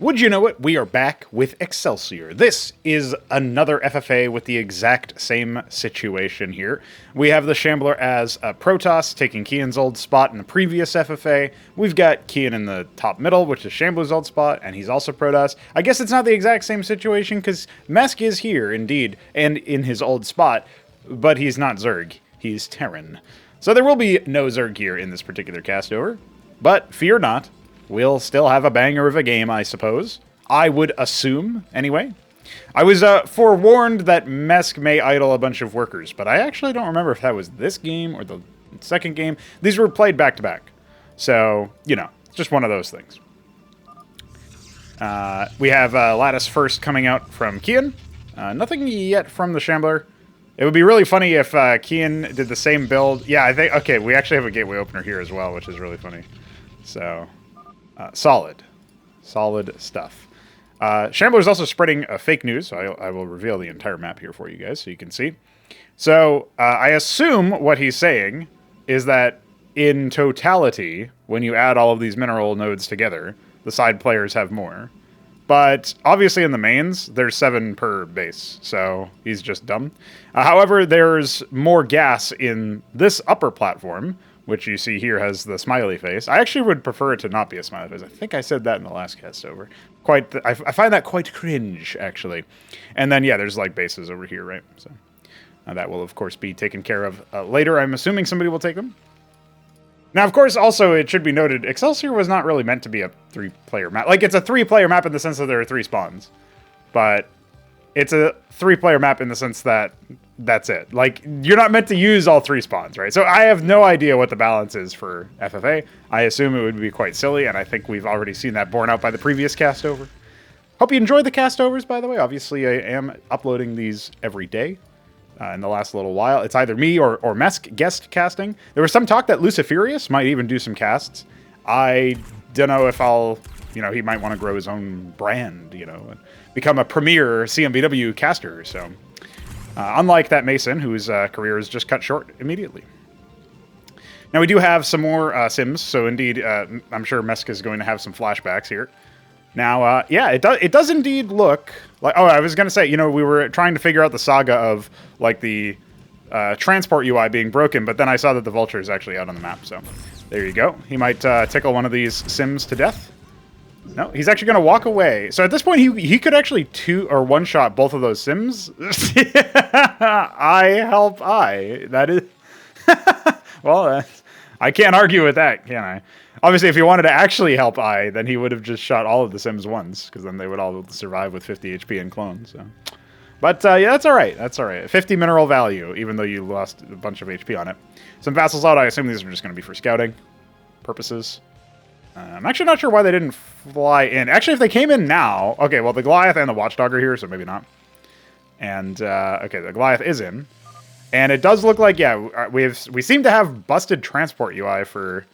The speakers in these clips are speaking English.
Would you know it? We are back with Excelsior. This is another FFA with the exact same situation here. We have TheShambler as Protoss, taking Keyan's old spot in the previous FFA. We've got Keyan in the top middle, which is Shambler's old spot, and he's also Protoss. I guess it's not the exact same situation, because Mesk is here, indeed, and in his old spot, but he's not Zerg. He's Terran. So there will be no Zerg here in this particular castover, but fear not. We'll still have a banger of a game, I suppose. I would assume, anyway. I was forewarned that Mesk may idle a bunch of workers, but I actually don't remember if that was this game or the second game. These were played back-to-back. So, you know, it's just one of those things. We have Lattice first coming out from Keyan. Nothing yet from TheShambler. It would be really funny if Keyan did the same build. Yeah, I think, okay, we actually have a gateway opener here as well, which is really funny. So... solid stuff. Shambler is also spreading fake news, so I will reveal the entire map here for you guys so you can see. So I assume what he's saying is that in totality, when you add all of these mineral nodes together, the side players have more. But obviously in the mains, there's 7 per base, so he's just dumb. However, there's more gas in this upper platform, which you see here has the smiley face. I actually would prefer it to not be a smiley face. I think I said that in the last castover. I find that quite cringe, actually. And then, yeah, there's like bases over here, right? So that will, of course, be taken care of later. I'm assuming somebody will take them. Now, of course, also, it should be noted, Excelsior was not really meant to be a 3-player map. Like, it's a 3-player map in the sense that there are 3 spawns. But it's a 3-player map in the sense that that's it. Like, you're not meant to use all 3 spawns, right? So I have no idea what the balance is for FFA. I assume it would be quite silly, and I think we've already seen that borne out by the previous castover. Hope you enjoyed the castovers, by the way. Obviously, I am uploading these every day in the last little while. It's either me or Mesk guest casting. There was some talk that Luciferius might even do some casts. I don't know if I'll... You know, he might want to grow his own brand, you know, and become a premier CMBW caster, so... unlike that Mason, whose career is just cut short immediately. Now, we do have some more Sims, so indeed, I'm sure Mesk is going to have some flashbacks here. Now, yeah, it does indeed look like... Oh, I was going to say, you know, we were trying to figure out the saga of, like, the transport UI being broken, but then I saw that the Vulture is actually out on the map, so there you go. He might tickle one of these Sims to death. No, he's actually going to walk away. So at this point, he could actually 2- or 1-shot both of those Sims. I help I. That is... well, I can't argue with that, can I? Obviously, if he wanted to actually help I, then he would have just shot all of the Sims once, because then they would all survive with 50 HP and clone. So, but yeah, that's all right. That's all right. 50 mineral value, even though you lost a bunch of HP on it. Some vassals out. I assume these are just going to be for scouting purposes. I'm actually not sure why they didn't fly in. Actually, if they came in now... Okay, well, the Goliath and the Watchdog are here, so maybe not. And, okay, the Goliath is in. And it does look like, yeah, we seem to have busted transport UI for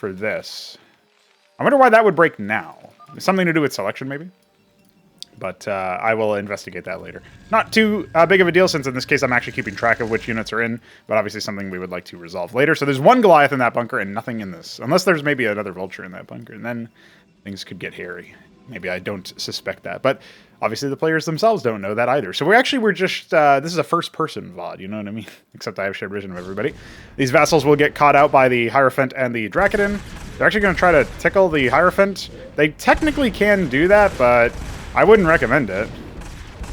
this. I wonder why that would break now. Something to do with selection, maybe? But I will investigate that later. Not too big of a deal, since in this case I'm actually keeping track of which units are in, but obviously something we would like to resolve later. So there's 1 Goliath in that bunker and nothing in this. Unless there's maybe another Vulture in that bunker, and then things could get hairy. Maybe I don't suspect that. But obviously the players themselves don't know that either. So we're just... this is a first-person VOD, you know what I mean? Except I have shared vision of everybody. These vassals will get caught out by the Hierophant and the Drakadin. They're actually going to try to tickle the Hierophant. They technically can do that, but... I wouldn't recommend it,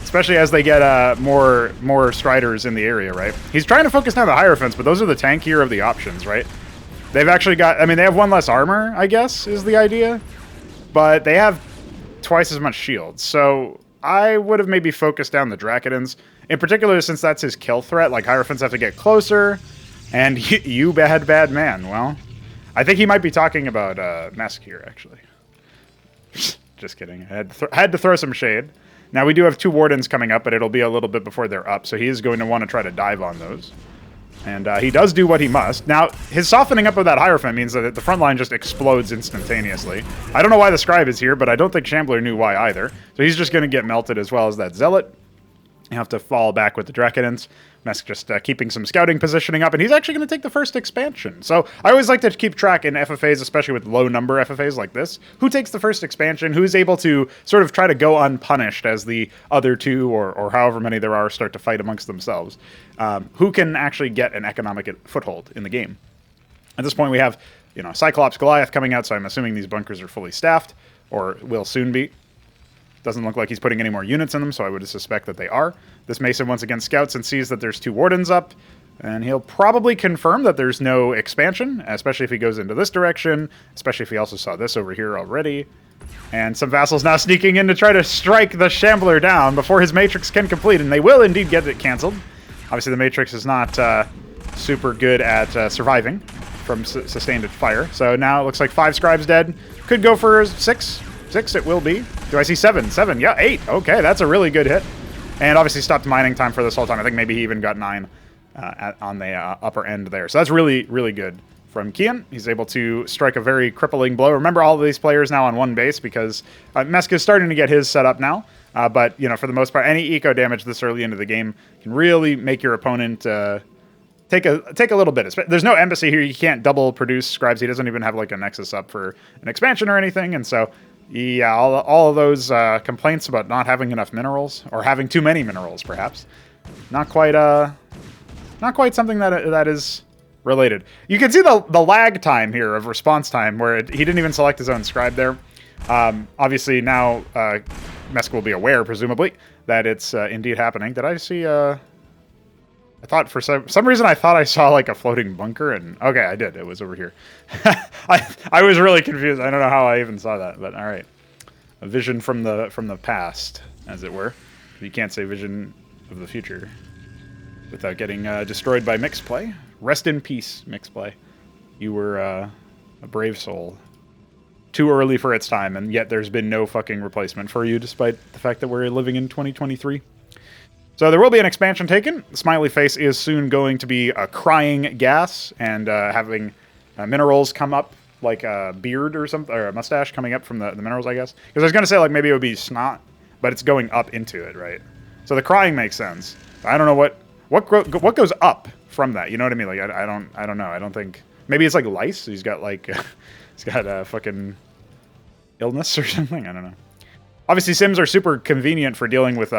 especially as they get more Striders in the area, right? He's trying to focus down the Hierophants, but those are the tankier of the options, right? They've actually got... I mean, they have 1 less armor, I guess, is the idea. But they have twice as much shield, so I would have maybe focused down the Drakadins. In particular, since that's his kill threat, like, Hierophants have to get closer, and you bad man. Well, I think he might be talking about Mesk here, actually. Just kidding. I had to throw some shade. Now, we do have 2 Wardens coming up, but it'll be a little bit before they're up, so he is going to want to try to dive on those. And he does do what he must. Now, his softening up of that Hierophant means that the front line just explodes instantaneously. I don't know why the Scribe is here, but I don't think Shambler knew why either. So he's just going to get melted as well as that Zealot. You have to fall back with the Drakadins. Mesk just keeping some scouting positioning up, and he's actually going to take the first expansion. So I always like to keep track in FFAs, especially with low number FFAs like this, who takes the first expansion, who's able to sort of try to go unpunished as the other two, or however many there are, start to fight amongst themselves. Who can actually get an economic foothold in the game. At this point, we have, you know, Cyclops, Goliath coming out, so I'm assuming these bunkers are fully staffed, or will soon be. Doesn't look like he's putting any more units in them, so I would suspect that they are. This Mason once again scouts and sees that there's 2 Wardens up, and he'll probably confirm that there's no expansion, especially if he goes into this direction, especially if he also saw this over here already. And some vassals now sneaking in to try to strike the Shambler down before his Matrix can complete, and they will indeed get it canceled. Obviously, the Matrix is not super good at surviving from sustained fire, so now it looks like 5 Scribes dead. Could go for 6. 6 it will be. Do I see 7? 7, yeah, 8. Okay, that's a really good hit. And obviously stopped mining time for this whole time. I think maybe he even got 9 on the upper end there. So that's really, really good from Keyan. He's able to strike a very crippling blow. Remember, all of these players now on 1 base because Mesk is starting to get his set up now. But, you know, for the most part, any eco damage this early into the game can really make your opponent take a little bit. There's no embassy here. You can't double produce Scribes. He doesn't even have like a Nexus up for an expansion or anything. And so, yeah, all of those complaints about not having enough minerals, or having too many minerals, perhaps, not quite something that is related. You can see the lag time here of response time, where he didn't even select his own Scribe there. Obviously now Mesk will be aware, presumably, that it's indeed happening. Did I see? I thought for some reason I thought I saw like a floating bunker, and okay, I did. It was over here. I was really confused. I don't know how I even saw that, but all right. A vision from the past, as it were. You can't say vision of the future without getting destroyed by Mixplay. Rest in peace, Mixplay. You were a brave soul. Too early for its time, and yet there's been no fucking replacement for you, despite the fact that we're living in 2023. So there will be an expansion taken. The smiley face is soon going to be a crying gas, and having minerals come up, like a beard or something, or a mustache coming up from the minerals, I guess. Because I was going to say, like, maybe it would be snot, but it's going up into it, right? So the crying makes sense. I don't know what goes up from that. You know what I mean? Like, I don't know. I don't think, maybe it's like lice. He's got like he's got a fucking illness or something. I don't know. Obviously, Sims are super convenient for dealing with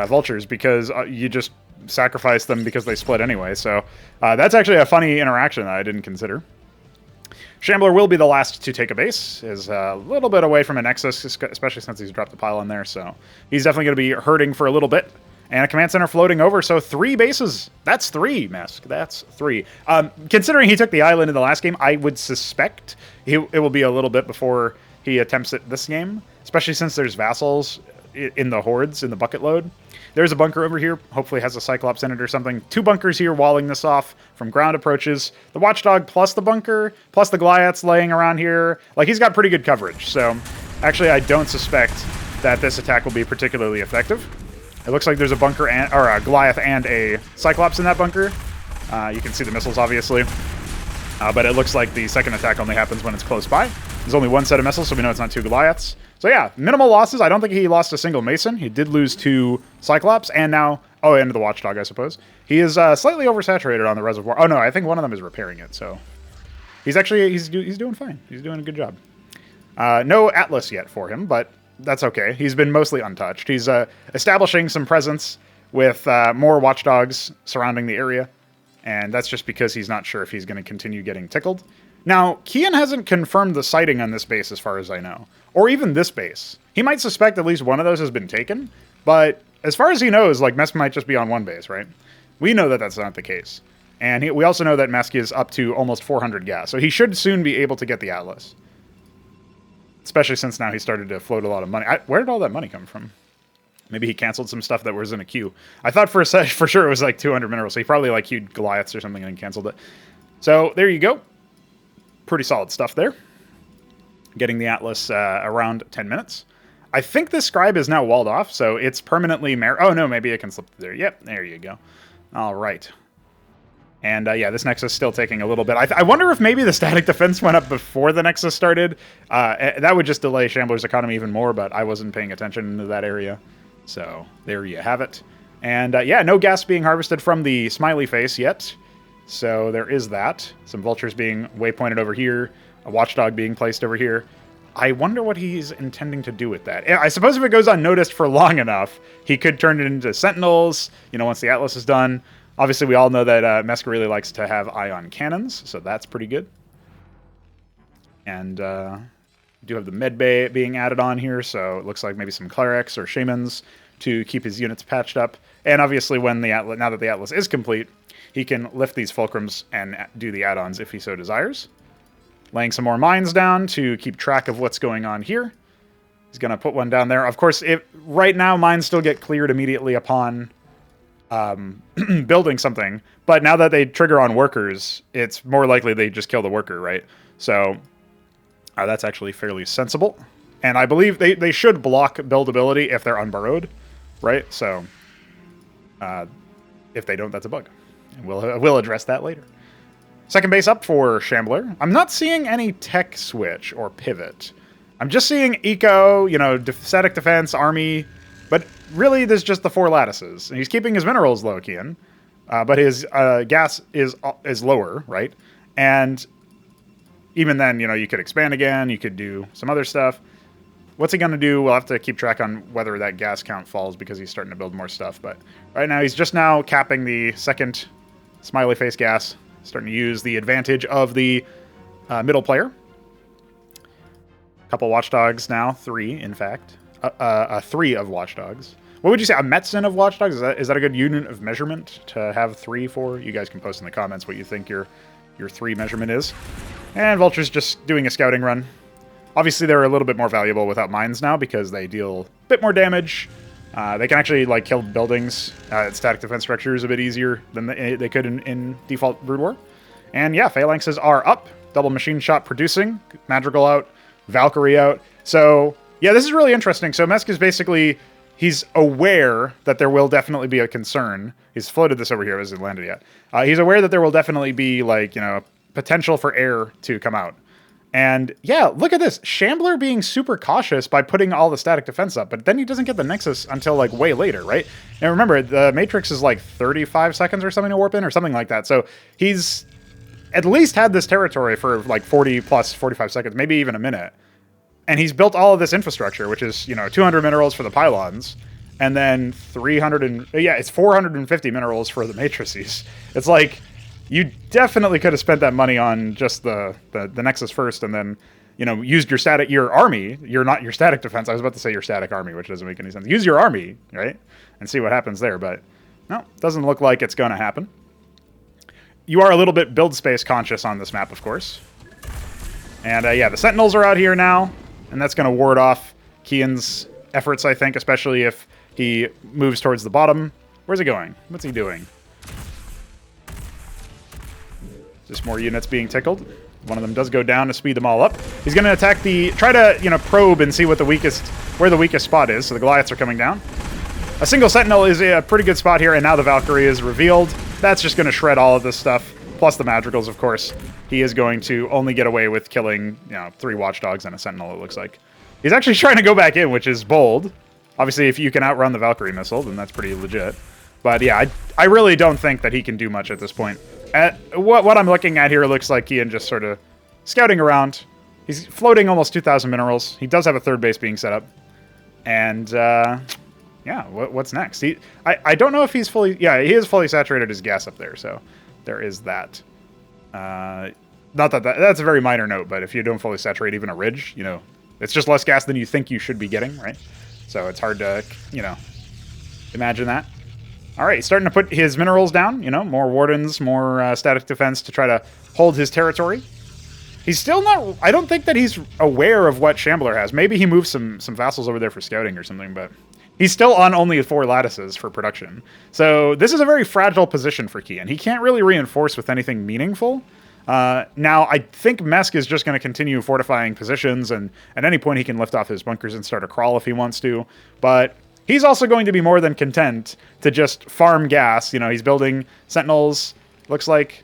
vultures, because you just sacrifice them because they split anyway. So that's actually a funny interaction that I didn't consider. Shambler will be the last to take a base. Is a little bit away from a Nexus, especially since he's dropped the pylon there. So he's definitely going to be hurting for a little bit. And a command center floating over, so 3 bases. That's 3, Mesk. That's 3. Considering he took the island in the last game, I would suspect it will be a little bit before he attempts it this game, especially since there's vassals in the hordes, in the bucket load. There's a bunker over here. Hopefully has a Cyclops in it or something. 2 bunkers here walling this off from ground approaches. The Watchdog plus the bunker, plus the Goliaths laying around here. Like, he's got pretty good coverage. So, actually, I don't suspect that this attack will be particularly effective. It looks like there's a bunker, or a Goliath and a Cyclops in that bunker. You can see the missiles, obviously. But it looks like the second attack only happens when it's close by. There's only 1 set of missiles, so we know it's not 2 Goliaths. So yeah, minimal losses. I don't think he lost a single Mason. He did lose 2 Cyclops, and now, and the Watchdog, I suppose. He is slightly oversaturated on the reservoir. Oh no, I think one of them is repairing it, so he's actually, he's doing fine. He's doing a good job. No Atlas yet for him, but that's okay. He's been mostly untouched. He's establishing some presence with more Watchdogs surrounding the area, and that's just because he's not sure if he's going to continue getting tickled. Now, Keyan hasn't confirmed the sighting on this base as far as I know, or even this base. He might suspect at least one of those has been taken, but as far as he knows, like, Mesk might just be on 1 base, right? We know that that's not the case. And we also know that Mesk is up to almost 400 gas, so he should soon be able to get the Atlas. Especially since now he started to float a lot of money. Where did all that money come from? Maybe he canceled some stuff that was in a queue. I thought for sure it was like 200 minerals, so he probably like queued Goliaths or something and canceled it. So there you go. Pretty solid stuff there. Getting the Atlas around 10 minutes. I think this Scribe is now walled off, so it's permanently... Oh, no, maybe it can slip through there. Yep, there you go. All right. And, yeah, this Nexus is still taking a little bit. I wonder if maybe the static defense went up before the Nexus started. That would just delay Shambler's economy even more, but I wasn't paying attention to that area. So, there you have it. And yeah, no gas being harvested from the smiley face yet. So there is that. Some vultures being waypointed over here. A watchdog being placed over here. I wonder what he's intending to do with that. I suppose if it goes unnoticed for long enough, he could turn it into sentinels, you know, once the Atlas is done. Obviously, we all know that Mesk really likes to have ion cannons, so that's pretty good. And do have the med bay being added on here, so it looks like maybe some clerics or shamans to keep his units patched up. And obviously, when the Atlas, now that the Atlas is complete, he can lift these fulcrums and do the add-ons if he so desires. Laying some more mines down to keep track of what's going on here. He's going to put one down there. Of course, right now, mines still get cleared immediately upon building something. But now that they trigger on workers, it's more likely they just kill the worker, right? So that's actually fairly sensible. And I believe they should block buildability if they're unburrowed, right? So if they don't, that's a bug. And we'll address that later. Second base up for Shambler. I'm not seeing any tech switch or pivot. I'm just seeing eco, you know, static defense, army, but really there's just the 4 lattices. And he's keeping his minerals low, Keyan, but his gas is lower, right? And even then, you know, you could expand again, you could do some other stuff. What's he going to do? We'll have to keep track on whether that gas count falls because he's starting to build more stuff. But right now he's just now capping the second smiley face gas. Starting to use the advantage of the middle player. Couple watchdogs now, 3 in fact. 3 of watchdogs. What would you say? A Metzen of watchdogs? Is that a good unit of measurement to have 3 for? You guys can post in the comments what you think your 3 measurement is. And vultures just doing a scouting run. Obviously they're a little bit more valuable without mines now because they deal a bit more damage. They can actually like kill buildings, static defense structures a bit easier than they could in default Brood War. And yeah, phalanxes are up. Double machine shot producing. Madrigal out. Valkyrie out. So yeah, this is really interesting. So Mesk is basically, he's aware that there will definitely be a concern. He's floated this over here, it hasn't landed yet. He's aware that there will definitely be like, you know, potential for air to come out. And yeah, look at this. Shambler being super cautious by putting all the static defense up, but then he doesn't get the Nexus until like way later, right? And remember, the Matrix is like 35 seconds or something to warp in or something like that. So he's at least had this territory for like 40 plus 45 seconds, maybe even a minute. And he's built all of this infrastructure, which is, you know, 200 minerals for the pylons and then 450 minerals for the matrices. It's like, you definitely could have spent that money on just the Nexus first, and then, you know, used your army. You're not your static defense. I was about to say your static army, which doesn't make any sense. Use your army, right, and see what happens there. But no, doesn't look like it's going to happen. You are a little bit build space conscious on this map, of course. And yeah, the Sentinels are out here now, and that's going to ward off Keyan's efforts, I think, especially if he moves towards the bottom. Where's he going? What's he doing? Just more units being tickled. One of them does go down to speed them all up. He's going to attack try to, you know, probe and see what where the weakest spot is. So the Goliaths are coming down. A single Sentinel is a pretty good spot here, and now the Valkyrie is revealed. That's just going to shred all of this stuff, plus the Madrigals, of course. He is going to only get away with killing, you know, 3 Watchdogs and a Sentinel, it looks like. He's actually trying to go back in, which is bold. Obviously, if you can outrun the Valkyrie missile, then that's pretty legit. But yeah, I really don't think that he can do much at this point. What I'm looking at here looks like Keyan just sort of scouting around. He's floating almost 2,000 minerals. He does have a third base being set up. And, yeah, what's next? I don't know if he's fully... Yeah, he is fully saturated his gas up there, so there is that. Not that's a very minor note, but if you don't fully saturate even a ridge, you know, it's just less gas than you think you should be getting, right? So it's hard to, you know, imagine that. All right, he's starting to put his minerals down, you know, more wardens, more static defense to try to hold his territory. He's still not... I don't think that he's aware of what Shambler has. Maybe he moves some vassals over there for scouting or something, but he's still on only 4 lattices for production. So this is a very fragile position for Keyan. He can't really reinforce with anything meaningful. Now, I think Mesk is just going to continue fortifying positions, and at any point he can lift off his bunkers and start a crawl if he wants to. But he's also going to be more than content to just farm gas. You know, he's building Sentinels. Looks like...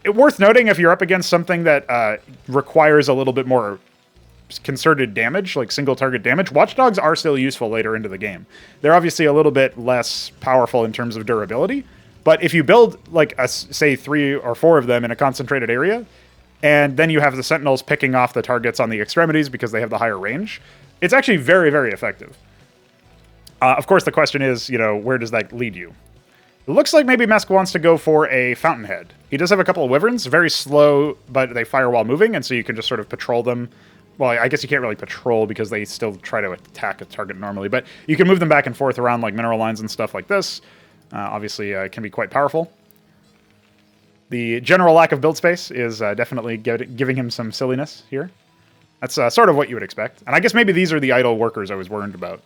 Worth noting if you're up against something that requires a little bit more concerted damage, like single target damage. Watchdogs are still useful later into the game. They're obviously a little bit less powerful in terms of durability, but if you build like say 3 or 4 of them in a concentrated area, and then you have the sentinels picking off the targets on the extremities because they have the higher range, it's actually very, very effective. Of course, the question is, where does that lead you? It looks like maybe Mesk wants to go for a Fountainhead. He does have a couple of Wyverns, very slow, but they fire while moving, and so you can just sort of patrol them. Well, I guess you can't really patrol because they still try to attack a target normally, but you can move them back and forth around like mineral lines and stuff like this. Obviously, it can be quite powerful. The general lack of build space is definitely giving him some silliness here. That's sort of what you would expect. And I guess maybe these are the idle workers I was worried about,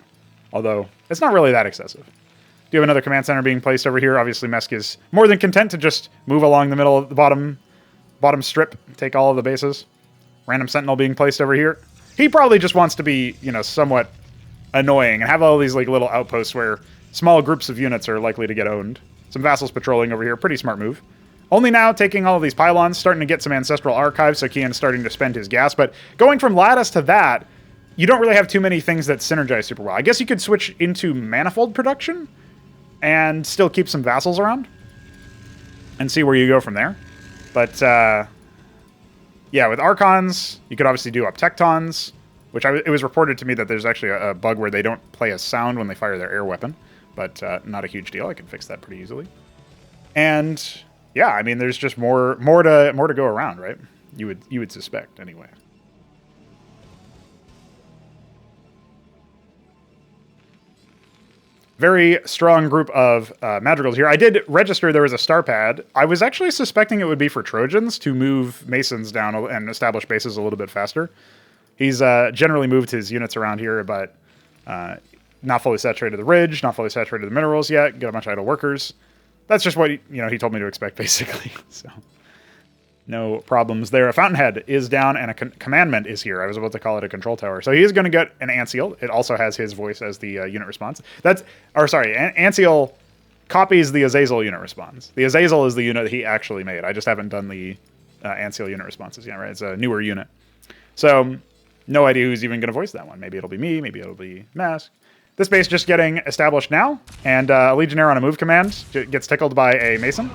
although it's not really that excessive. Do you have another command center being placed over here? Obviously, Mesk is more than content to just move along the middle of the bottom strip, take all of the bases. Random sentinel being placed over here. He probably just wants to be, somewhat annoying and have all these like little outposts where small groups of units are likely to get owned. Some vassals patrolling over here, pretty smart move. Only now taking all of these pylons, starting to get some ancestral archives, so Keyan's starting to spend his gas. But going from lattice to that, you don't really have too many things that synergize super well. I guess you could switch into manifold production and still keep some vassals around and see where you go from there. But, yeah, with Archons, you could obviously do up Tectons, which it was reported to me that there's actually a bug where they don't play a sound when they fire their air weapon, but not a huge deal. I can fix that pretty easily. And, yeah, I mean, there's just more to go around, right? You would suspect, anyway. Very strong group of madrigals here. I did register there was a star pad. I was actually suspecting it would be for Trojans to move Masons down and establish bases a little bit faster. He's generally moved his units around here, but not fully saturated the ridge, not fully saturated the minerals yet, got a bunch of idle workers. That's just what he told me to expect, basically. So no problems there. A Fountainhead is down, and a commandment is here. I was about to call it a control tower. So he is going to get an Anciel. It also has his voice as the unit response. Anciel copies the Azazel unit response. The Azazel is the unit that he actually made. I just haven't done the Anciel unit responses yet, right? It's a newer unit. So no idea who's even going to voice that one. Maybe it'll be me. Maybe it'll be Mesk. This base just getting established now, and a Legionnaire on a move command gets tickled by a Mason.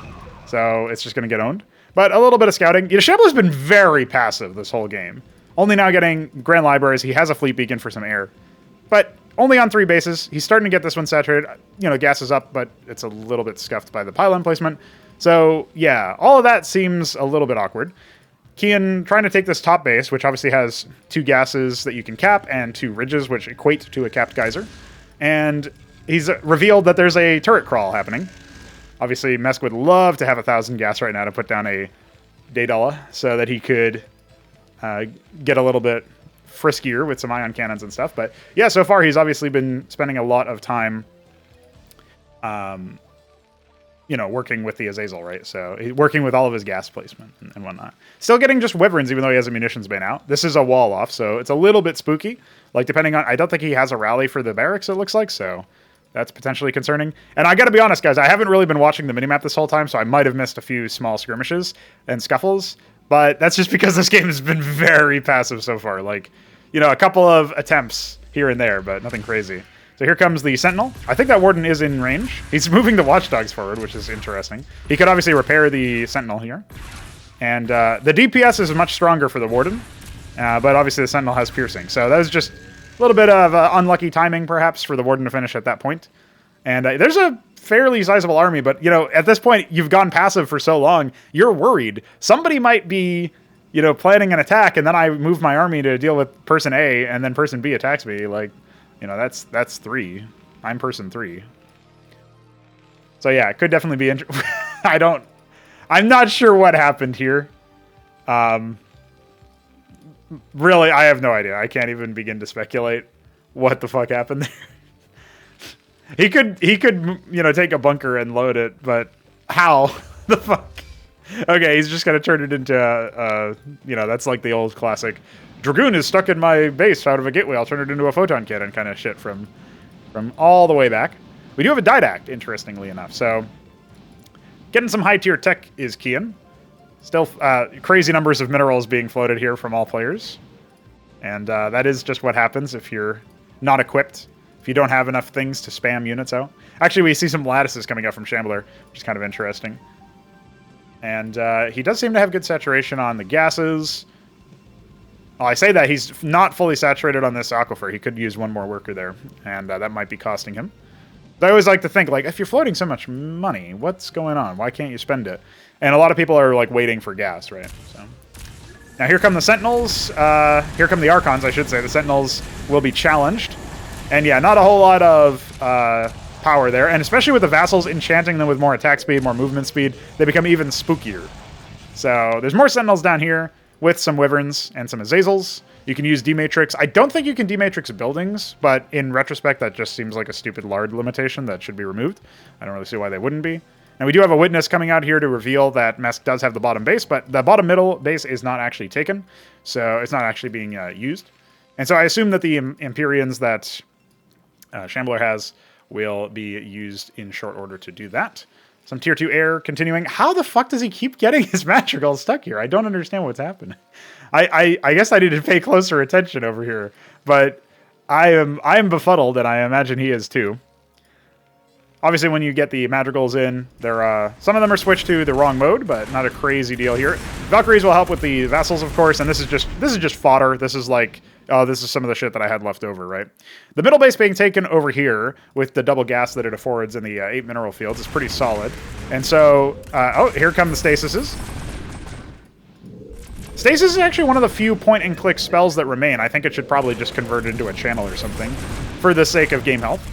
So it's just going to get owned. But a little bit of scouting. TheShambler's been very passive this whole game. Only now getting Grand Libraries. He has a fleet beacon for some air. But only on 3 bases. He's starting to get this one saturated. Gas is up, but it's a little bit scuffed by the pylon placement. So, yeah, all of that seems a little bit awkward. Keyan trying to take this top base, which obviously has 2 gases that you can cap and 2 ridges, which equate to a capped geyser. And he's revealed that there's a turret crawl happening. Obviously, Mesk would love to have 1,000 gas right now to put down a Daedala so that he could get a little bit friskier with some ion cannons and stuff. But yeah, so far he's obviously been spending a lot of time, working with the Azazel, right? So he's working with all of his gas placement and whatnot. Still getting just Wyverns, even though he has a munitions ban out. This is a wall off, so it's a little bit spooky. Like, depending on, I don't think he has a rally for the barracks, it looks like, so that's potentially concerning. And I gotta be honest, guys, I haven't really been watching the minimap this whole time, so I might have missed a few small skirmishes and scuffles, but that's just because this game has been very passive so far. Like, a couple of attempts here and there, but nothing crazy. So here comes the Sentinel. I think that Warden is in range. He's moving the Watchdogs forward, which is interesting. He could obviously repair the Sentinel here. And the DPS is much stronger for the Warden, but obviously the Sentinel has piercing. So that was just a little bit of unlucky timing, perhaps, for the Warden to finish at that point. And there's a fairly sizable army, but, at this point, you've gone passive for so long, you're worried. Somebody might be, planning an attack, and then I move my army to deal with person A, and then person B attacks me. Like, that's 3. I'm person 3. So, yeah, it could definitely be I'm not sure what happened here. Really, I have no idea. I can't even begin to speculate what the fuck happened there. He could, take a bunker and load it, but how the fuck? Okay, he's just gonna turn it into, that's like the old classic, Dragoon is stuck in my base out of a gateway. I'll turn it into a photon cannon kind of shit from all the way back. We do have a Didact, interestingly enough. So, getting some high tier tech is Keyan. Still crazy numbers of minerals being floated here from all players. And that is just what happens if you're not equipped. If you don't have enough things to spam units out. Actually, we see some lattices coming out from Shambler, which is kind of interesting. And he does seem to have good saturation on the gases. Oh, I say that he's not fully saturated on this aquifer. He could use one more worker there, and that might be costing him. But I always like to think, like, if you're floating so much money, what's going on? Why can't you spend it? And a lot of people are, like, waiting for gas, right? So now here come the Sentinels. Here come the Archons, I should say. The Sentinels will be challenged. And yeah, not a whole lot of power there. And especially with the Vassals, enchanting them with more attack speed, more movement speed, they become even spookier. So there's more Sentinels down here with some Wyverns and some Azazels. You can use D-Matrix. I don't think you can D-Matrix buildings, but in retrospect, that just seems like a stupid Lard limitation that should be removed. I don't really see why they wouldn't be. And we do have a Witness coming out here to reveal that Mesk does have the bottom base, but the bottom middle base is not actually taken, so it's not actually being used. And so I assume that the Empyreans that Shambler has will be used in short order to do that. Some tier 2 air continuing. How the fuck does he keep getting his Madrigal stuck here? I don't understand what's happening. I guess I need to pay closer attention over here, but I am befuddled, and I imagine he is too. Obviously, when you get the Madrigals in, they're some of them are switched to the wrong mode, but not a crazy deal here. Valkyries will help with the Vassals, of course, and this is just fodder. This is like, oh, this is some of the shit that I had left over, right? The middle base being taken over here with the double gas that it affords in the 8 mineral fields is pretty solid. And so, oh, here come the Stasises. Stasis is actually one of the few point-and-click spells that remain. I think it should probably just convert into a channel or something for the sake of game health.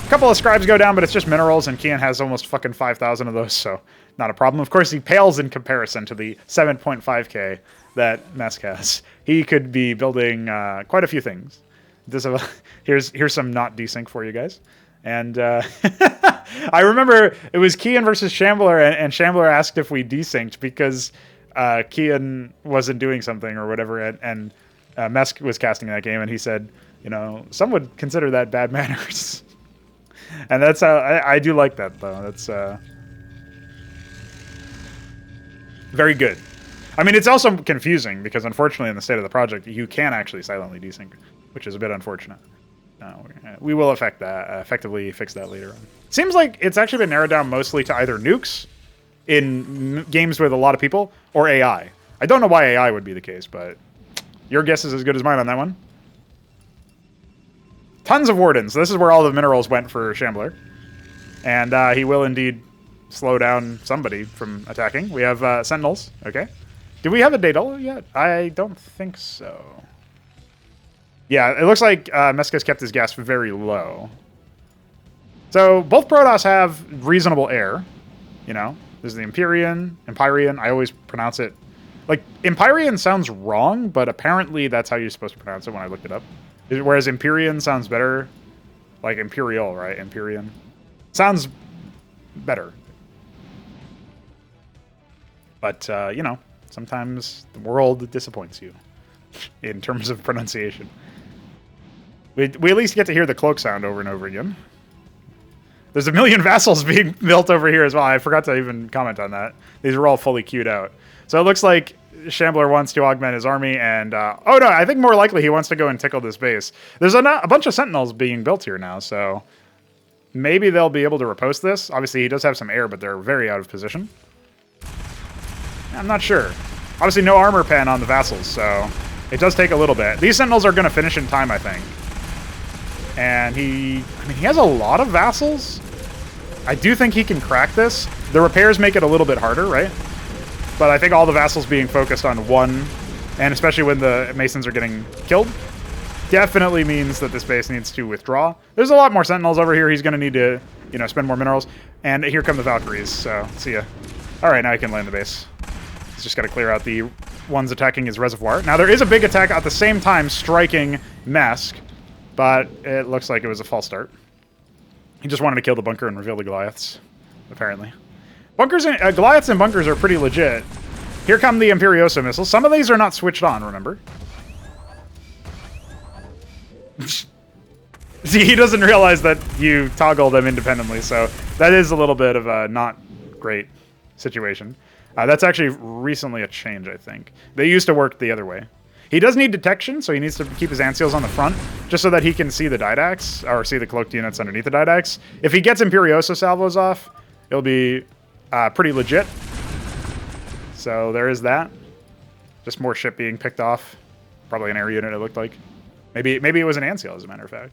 A couple of scribes go down, but it's just minerals, and Keyan has almost fucking 5,000 of those, so not a problem. Of course, he pales in comparison to the 7.5k that Mesk has. He could be building quite a few things. Here's some not desync for you guys. And I remember it was Keyan versus Shambler, and Shambler asked if we desynced because Keyan wasn't doing something or whatever, and Mesk was casting that game, and he said, you know, some would consider that bad manners. And that's how I do like that, though. That's very good. I mean, it's also confusing because, unfortunately, in the state of the project, you can actually silently desync, which is a bit unfortunate. We will effectively fix that later on. Seems like it's actually been narrowed down mostly to either nukes in games with a lot of people or AI. I don't know why AI would be the case, but your guess is as good as mine on that one. Tons of Wardens. This is where all the minerals went for Shambler. And he will indeed slow down somebody from attacking. We have Sentinels. Okay. Do we have a Daedal yet? I don't think so. Yeah, it looks like Mesk has kept his gas very low. So both Protoss have reasonable air. You know, there's the Empyrean. I always pronounce it. Like, Empyrean sounds wrong, but apparently that's how you're supposed to pronounce it when I looked it up. Whereas Empyrean sounds better. Like Imperial, right? Empyrean. Sounds better. But, you know, sometimes the world disappoints you in terms of pronunciation. We at least get to hear the cloak sound over and over again. There's a million vassals being built over here as well. I forgot to even comment on that. These are all fully queued out. So it looks like Shambler wants to augment his army, and oh no, I think more likely he wants to go and tickle this base. There's a bunch of Sentinels being built here now, so maybe they'll be able to riposte this. Obviously, he does have some air, but they're very out of position. I'm not sure. Obviously, no armor pen on the vassals, so it does take a little bit. These Sentinels are going to finish in time, I think. And he has a lot of vassals. I do think he can crack this. The repairs make it a little bit harder, right? But I think all the vassals being focused on one, and especially when the Masons are getting killed, definitely means that this base needs to withdraw. There's a lot more Sentinels over here. He's going to need to, you know, spend more minerals. And here come the Valkyries, so see ya. All right, now he can land the base. He's just got to clear out the ones attacking his reservoir. Now, there is a big attack at the same time striking Mesk, but it looks like it was a false start. He just wanted to kill the bunker and reveal the Goliaths, apparently. Bunkers and Goliaths and bunkers are pretty legit. Here come the Imperioso missiles. Some of these are not switched on, remember? See, he doesn't realize that you toggle them independently, so that is a little bit of a not great situation. That's actually recently a change, I think. They used to work the other way. He does need detection, so he needs to keep his ant seals on the front, just so that he can see the Didax, or see the cloaked units underneath the Didax. If he gets Imperioso salvos off, it'll be pretty legit. So there is that. Just more ship being picked off. Probably an air unit, it looked like. Maybe it was an ant seal, as a matter of fact.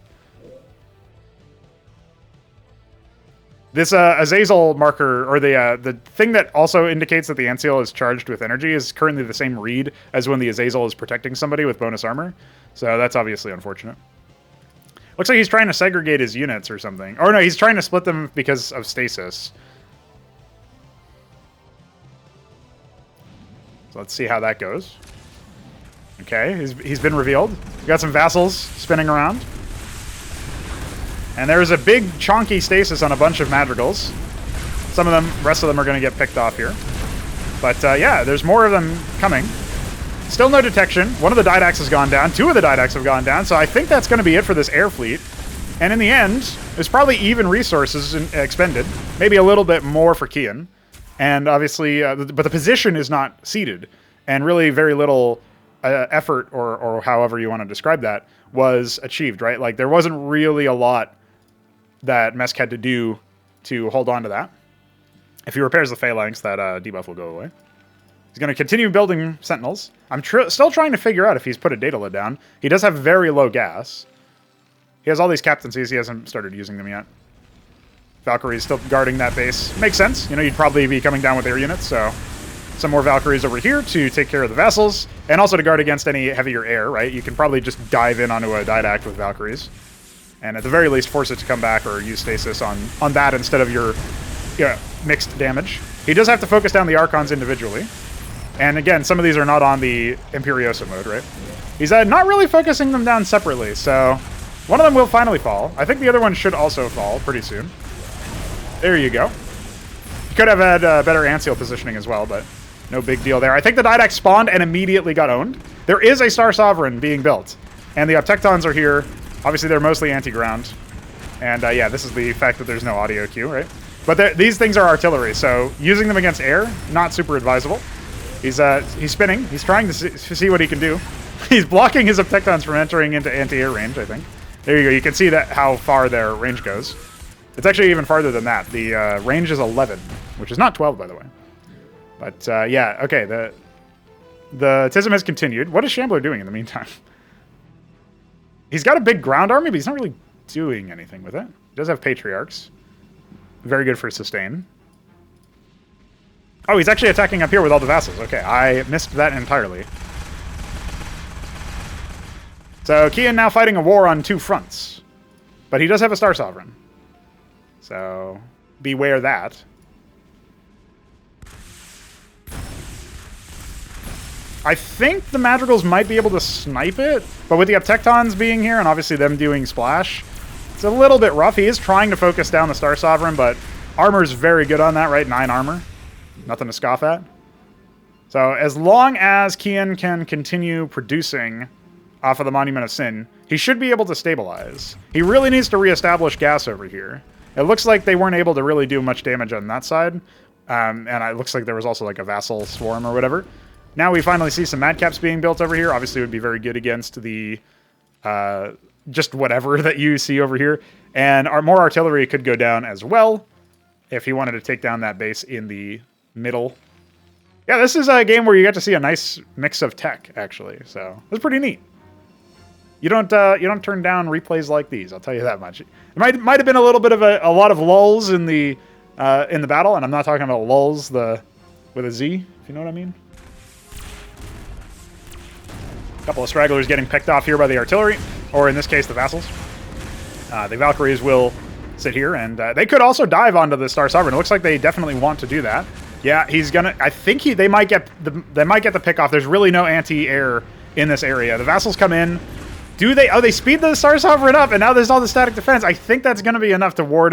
This Azazel marker, or the thing that also indicates that the ant seal is charged with energy, is currently the same read as when the Azazel is protecting somebody with bonus armor. So that's obviously unfortunate. Looks like he's trying to segregate his units or something. Or no, he's trying to split them because of stasis. So let's see how that goes. Okay, he's been revealed. We got some vassals spinning around. And there's a big chonky stasis on a bunch of madrigals. Some of them, rest of them are going to get picked off here. But yeah, there's more of them coming. Still no detection. One of the Didax has gone down. Two of the Didax have gone down. So I think that's going to be it for this air fleet. And in the end, there's probably even resources expended. Maybe a little bit more for Keyan. And obviously, but the position is not seated. And really very little effort, or however you want to describe that, was achieved, right? Like, there wasn't really a lot that Mesk had to do to hold on to that. If he repairs the phalanx, that debuff will go away. He's going to continue building sentinels. I'm still trying to figure out if he's put a data lid down. He does have very low gas. He has all these captaincies. He hasn't started using them yet. Valkyrie's still guarding that base. Makes sense. You know, you'd probably be coming down with air units, so some more Valkyries over here to take care of the vassals, and also to guard against any heavier air, right? You can probably just dive in onto a Didact with Valkyries. And at the very least, force it to come back or use stasis on that instead of your mixed damage. He does have to focus down the Archons individually. And again, some of these are not on the Imperioso mode, right? He's not really focusing them down separately, so one of them will finally fall. I think the other one should also fall pretty soon. There you go. He could have had better ant seal positioning as well, but no big deal there. I think the Didact spawned and immediately got owned. There is a Star Sovereign being built, and the Uptectons are here. Obviously, they're mostly anti-ground. And yeah, this is the fact that there's no audio cue, right? But these things are artillery, so using them against air, not super advisable. He's spinning. He's trying to see what he can do. He's blocking his Uptectons from entering into anti-air range, I think. There you go. You can see that how far their range goes. It's actually even farther than that. The range is 11, which is not 12, by the way. But yeah, okay. The TISM has continued. What is Shambler doing in the meantime? He's got a big ground army, but he's not really doing anything with it. He does have Patriarchs. Very good for sustain. Oh, he's actually attacking up here with all the vassals. Okay, I missed that entirely. So Keyan now fighting a war on two fronts. But he does have a Star Sovereign. So beware that. I think the Madrigals might be able to snipe it, but with the Uptectons being here and obviously them doing splash, it's a little bit rough. He is trying to focus down the Star Sovereign, but armor's very good on that, right? 9 armor. Nothing to scoff at. So as long as Keyan can continue producing off of the Monument of Sin, he should be able to stabilize. He really needs to reestablish gas over here. It looks like they weren't able to really do much damage on that side. And it looks like there was also like a vassal swarm or whatever. Now we finally see some madcaps being built over here. Obviously, it would be very good against the just whatever that you see over here. And more artillery could go down as well if he wanted to take down that base in the middle. Yeah, this is a game where you get to see a nice mix of tech, actually. So it's pretty neat. You don't turn down replays like these. I'll tell you that much. It might have been a little bit of a lot of lulls in the battle, and I'm not talking about lulls with a Z, if you know what I mean. A couple of stragglers getting picked off here by the artillery, or in this case, the vassals. The Valkyries will sit here, and they could also dive onto the Star Sovereign. It looks like they definitely want to do that. Yeah, he's gonna. I think they might get the pick off. There's really no anti-air in this area. The vassals come in. Do they? Oh, they speed the Star Sovereign up, and now there's all the static defense. I think that's gonna be enough to ward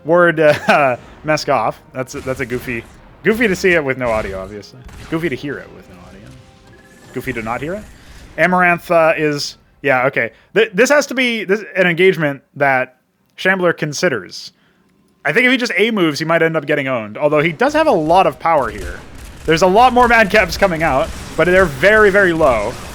Mesk off. That's a goofy to see it with no audio, obviously. Goofy to hear it with no audio. Goofy to not hear it. Amaranth is, yeah, okay. This has to be an engagement that Shambler considers. I think if he just A moves, he might end up getting owned. Although he does have a lot of power here. There's a lot more madcaps coming out, but they're very, very low.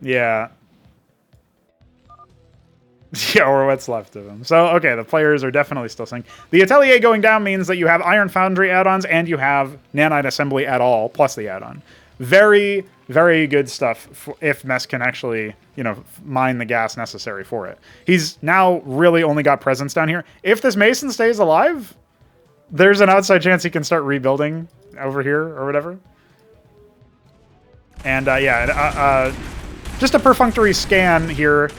Yeah. Yeah, or what's left of them. So, okay, the players are definitely still saying. The Atelier going down means that you have Iron Foundry add-ons and you have Nanite Assembly at all, plus the add-on. Very, very good stuff if Mesk can actually, you know, mine the gas necessary for it. He's now really only got presence down here. If this Mason stays alive, there's an outside chance he can start rebuilding over here or whatever. And, yeah, just a perfunctory scan here.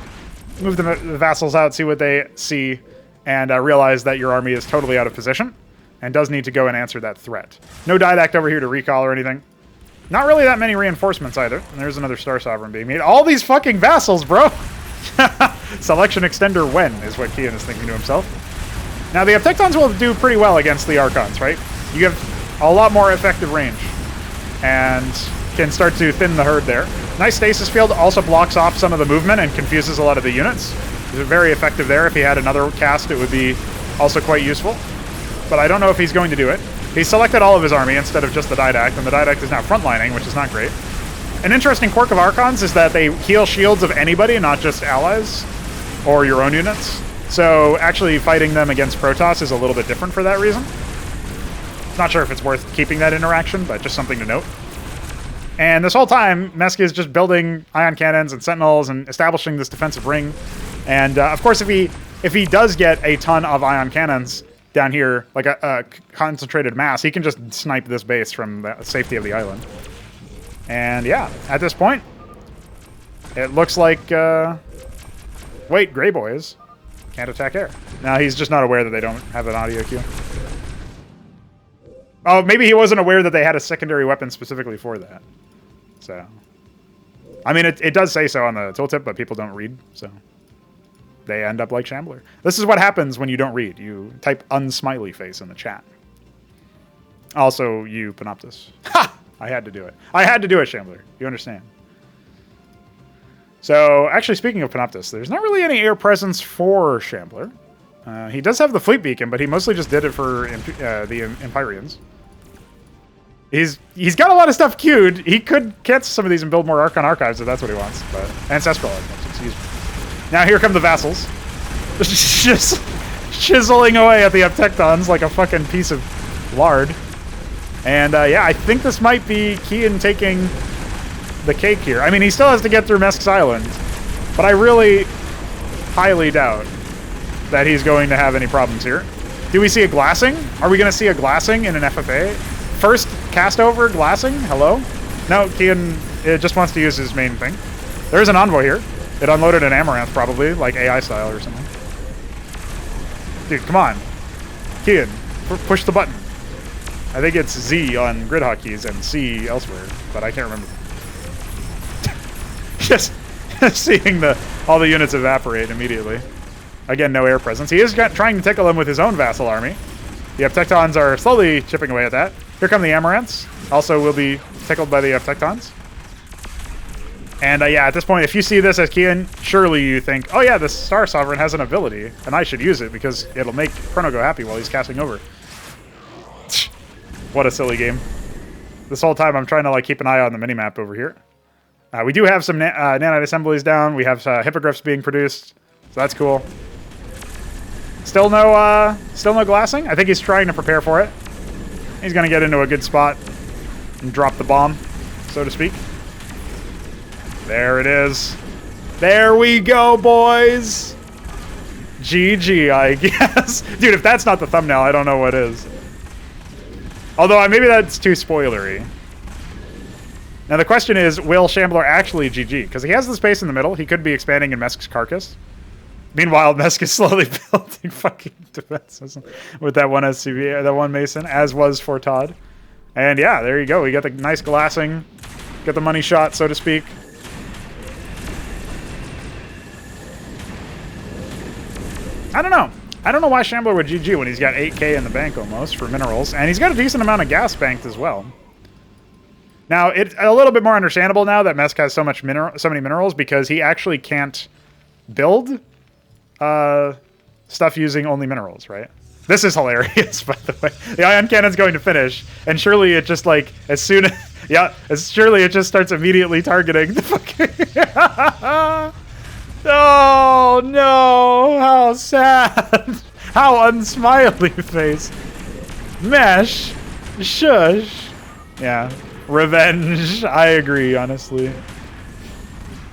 Move the vassals out, see what they see, and realize that your army is totally out of position and does need to go and answer that threat. No Didact over here to recall or anything. Not really that many reinforcements either. And there's another Star Sovereign being made. All these fucking vassals, bro! Selection extender when, is what Keyan is thinking to himself. Now, the Uptectons will do pretty well against the Archons, right? You have a lot more effective range. And can start to thin the herd there. Nice stasis field, also blocks off some of the movement and confuses a lot of the units. It's very effective there. If he had another cast, it would be also quite useful. But I don't know if he's going to do it. He selected all of his army instead of just the Didact, and the Didact is now frontlining, which is not great. An interesting quirk of Archons is that they heal shields of anybody, not just allies or your own units. So actually fighting them against Protoss is a little bit different for that reason. Not sure if it's worth keeping that interaction, but just something to note. And this whole time, Mesk is just building ion cannons and sentinels and establishing this defensive ring. And of course, if he does get a ton of ion cannons down here, like a concentrated mass, he can just snipe this base from the safety of the island. And yeah, at this point, it looks like... wait, Grey Boys can't attack air. Now he's just not aware that they don't have an audio cue. Oh, maybe he wasn't aware that they had a secondary weapon specifically for that. So, I mean, it does say so on the tooltip, but people don't read, so they end up like Shambler. This is what happens when you don't read. You type unsmiley face in the chat. Also, you Panoptus. Ha! I had to do it. I had to do it, Shambler. You understand. So, actually, speaking of Panoptus, there's not really any air presence for Shambler. He does have the fleet beacon, but he mostly just did it for the Empyreans. He's got a lot of stuff queued. He could cancel some of these and build more Archon Archives if that's what he wants. But Ancestral Archives, excuse me. Now here come the vassals. Just chiseling away at the Uptectons like a fucking piece of lard. And yeah, I think this might be Keyan taking the cake here. I mean, he still has to get through Mesk's Island. But I really highly doubt that he's going to have any problems here. Do we see a glassing? Are we going to see a glassing in an FFA? First castover glassing? Hello? No, Keyan just wants to use his main thing. There's an envoy here. It unloaded an Amaranth probably, like AI style or something. Dude, come on. Keyan, push the button. I think it's Z on grid hotkeys and C elsewhere, but I can't remember. Just seeing all the units evaporate immediately. Again, no air presence. He is trying to tickle him with his own vassal army. The Uptectons are slowly chipping away at that. Here come the Amaranths. Also will be tickled by the Uptectons. And yeah, at this point, if you see this as Keyan, surely you think, oh yeah, this Star Sovereign has an ability, and I should use it because it'll make Chrono go happy while he's casting over. What a silly game. This whole time I'm trying to like keep an eye on the minimap over here. We do have some nanite assemblies down. We have hippogriffs being produced, so that's cool. Still no glassing. I think he's trying to prepare for it. He's gonna get into a good spot and drop the bomb, so to speak. There it is. There we go, boys. GG, I guess. Dude, if that's not the thumbnail, I don't know what is. Although maybe that's too spoilery. Now the question is, will Shambler actually GG? Because he has the space in the middle. He could be expanding in Mesk's carcass. Meanwhile, Mesk is slowly building fucking defenses with that one SCV, that one Mason, as was for Todd. And yeah, there you go. We got the nice glassing, got the money shot, so to speak. I don't know. I don't know why Shambler would GG when he's got 8k in the bank almost for minerals, and he's got a decent amount of gas banked as well. Now, it's a little bit more understandable now that Mesk has so many minerals because he actually can't build stuff using only minerals, right? This is hilarious, by the way. The ion cannon's going to finish, and surely it just like, as soon as... Yeah, surely it just starts immediately targeting the fucking... Oh, no. How sad. How unsmiley face. Mesh. Shush. Yeah. Revenge. I agree, honestly.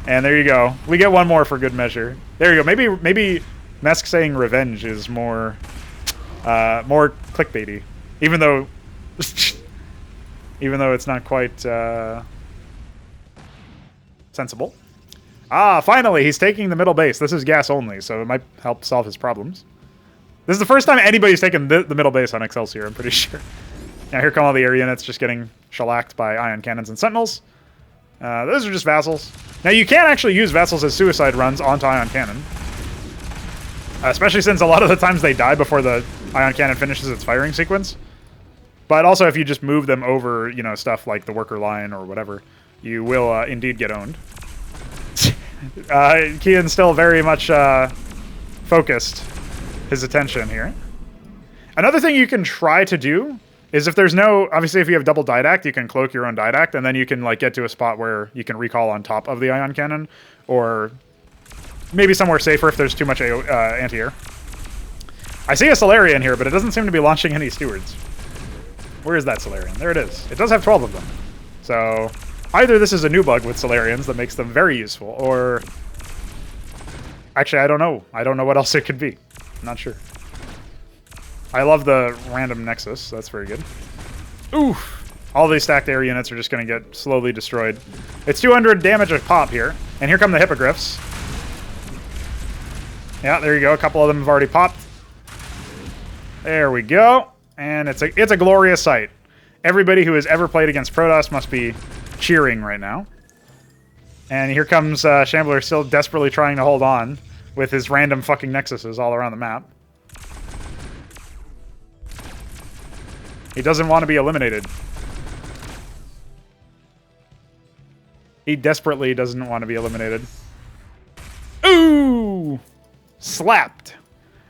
And there you go. We get one more for good measure. There you go. Maybe Mesk saying revenge is more clickbaity. Even though it's not quite sensible. Ah, finally, he's taking the middle base. This is gas only, so it might help solve his problems. This is the first time anybody's taken the middle base on Excelsior, I'm pretty sure. Now here come all the air units just getting shellacked by ion cannons and sentinels. Those are just vassals. Now you can actually use vassals as suicide runs onto ion cannon. Especially since a lot of the times they die before the ion cannon finishes its firing sequence. But also if you just move them over, you know, stuff like the worker line or whatever, you will indeed get owned. Keyan's still very much focused his attention here. Another thing you can try to do is if there's no, obviously if you have double didact, you can cloak your own didact, and then you can like get to a spot where you can recall on top of the ion cannon, or maybe somewhere safer if there's too much anti-air. I see a Solarian here, but it doesn't seem to be launching any stewards. Where is that Solarian? There it is. It does have 12 of them. So either this is a new bug with Solarians that makes them very useful, or... Actually, I don't know. I don't know what else it could be. I'm not sure. I love the random Nexus. That's very good. Oof! All these stacked air units are just going to get slowly destroyed. It's 200 damage a pop here. And here come the Hippogriffs. Yeah, there you go. A couple of them have already popped. There we go. And it's a glorious sight. Everybody who has ever played against Protoss must be cheering right now. And here comes Shambler still desperately trying to hold on with his random fucking Nexuses all around the map. He doesn't want to be eliminated. He desperately doesn't want to be eliminated. Ooh! Slapped.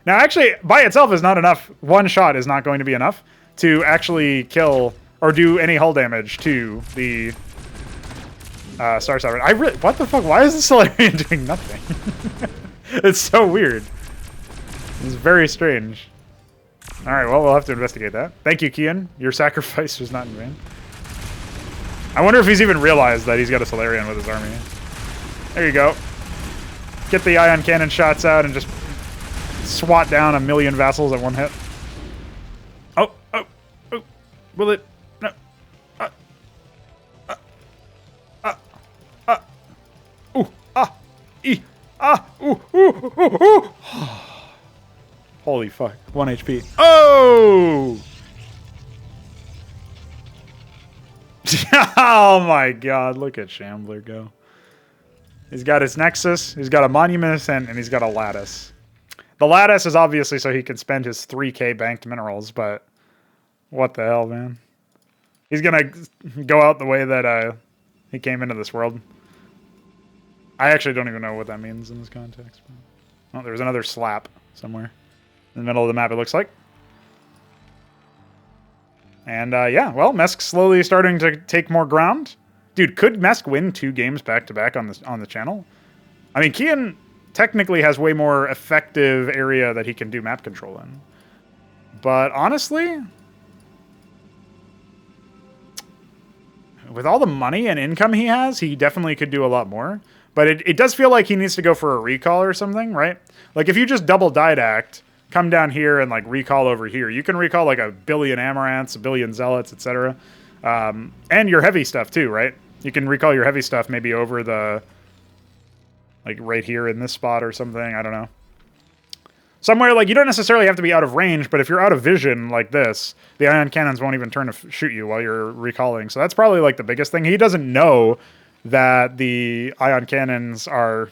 Now, actually, by itself is not enough. One shot is not going to be enough to actually kill or do any hull damage to the Star Sovereign. What the fuck? Why is the Solarian doing nothing? It's so weird. It's very strange. Alright, well, we'll have to investigate that. Thank you, Keyan. Your sacrifice was not in vain. I wonder if he's even realized that he's got a Solarian with his army. There you go. Get the ion cannon shots out and just swat down a million vassals at one hit. Oh, oh, oh. Will it? No. Ooh, ah, ee, ah, ooh, ooh, ooh, ooh. Holy fuck. 1 HP. Oh! Oh my god, look at Shambler go. He's got his Nexus, he's got a Monument Ascent, and he's got a Lattice. The Lattice is obviously so he can spend his 3k banked minerals, but what the hell, man? He's gonna go out the way that he came into this world. I actually don't even know what that means in this context. Oh, there's another slap somewhere in the middle of the map, it looks like. And yeah, well, Mesk's slowly starting to take more ground. Dude, could Mesk win 2 games back-to-back on the channel? I mean, Keyan technically has way more effective area that he can do map control in. But honestly, with all the money and income he has, he definitely could do a lot more. But it does feel like he needs to go for a recall or something, right? Like, if you just double didact, come down here and, like, recall over here, you can recall, like, 1 billion Amaranths, 1 billion Zealots, etc. And your heavy stuff, too, right? You can recall your heavy stuff maybe over the... like, right here in this spot or something. I don't know. Somewhere, like, you don't necessarily have to be out of range, but if you're out of vision like this, the ion cannons won't even turn to shoot you while you're recalling. So that's probably, like, the biggest thing. He doesn't know that the ion cannons are...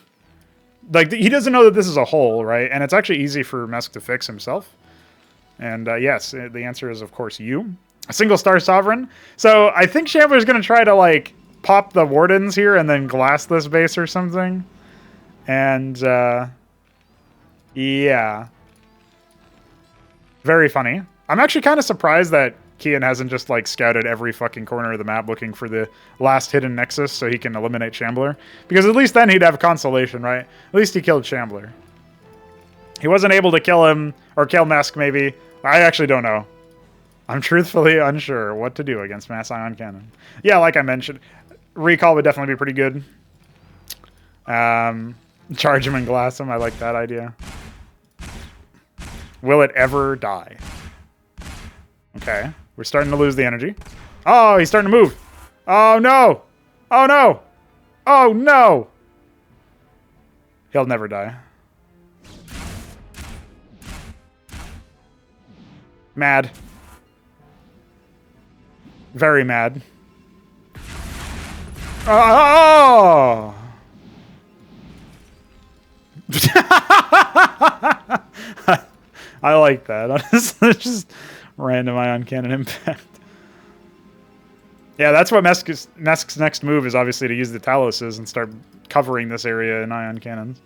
like, he doesn't know that this is a hole, right? And it's actually easy for Mesk to fix himself. And yes, the answer is, of course, you. A single Star Sovereign. So I think Shambler's going to try to, like, pop the Wardens here and then glass this base or something. And, yeah. Very funny. I'm actually kind of surprised that Keyan hasn't just like scouted every fucking corner of the map looking for the last hidden nexus so he can eliminate Shambler. Because at least then he'd have consolation, right? At least he killed Shambler. He wasn't able to kill him, or kill Mesk maybe. I actually don't know. I'm truthfully unsure what to do against Mass Ion Cannon. Yeah, like I mentioned, Recall would definitely be pretty good. Charge him and glass him, I like that idea. Will it ever die? Okay, we're starting to lose the energy. Oh, he's starting to move. Oh, no. Oh, no. Oh, no. He'll never die. Mad. Very mad. Oh! I like that. Honestly, just random ion cannon impact. Yeah, that's what Mesk's next move is, obviously to use the Taloses and start covering this area in ion cannons.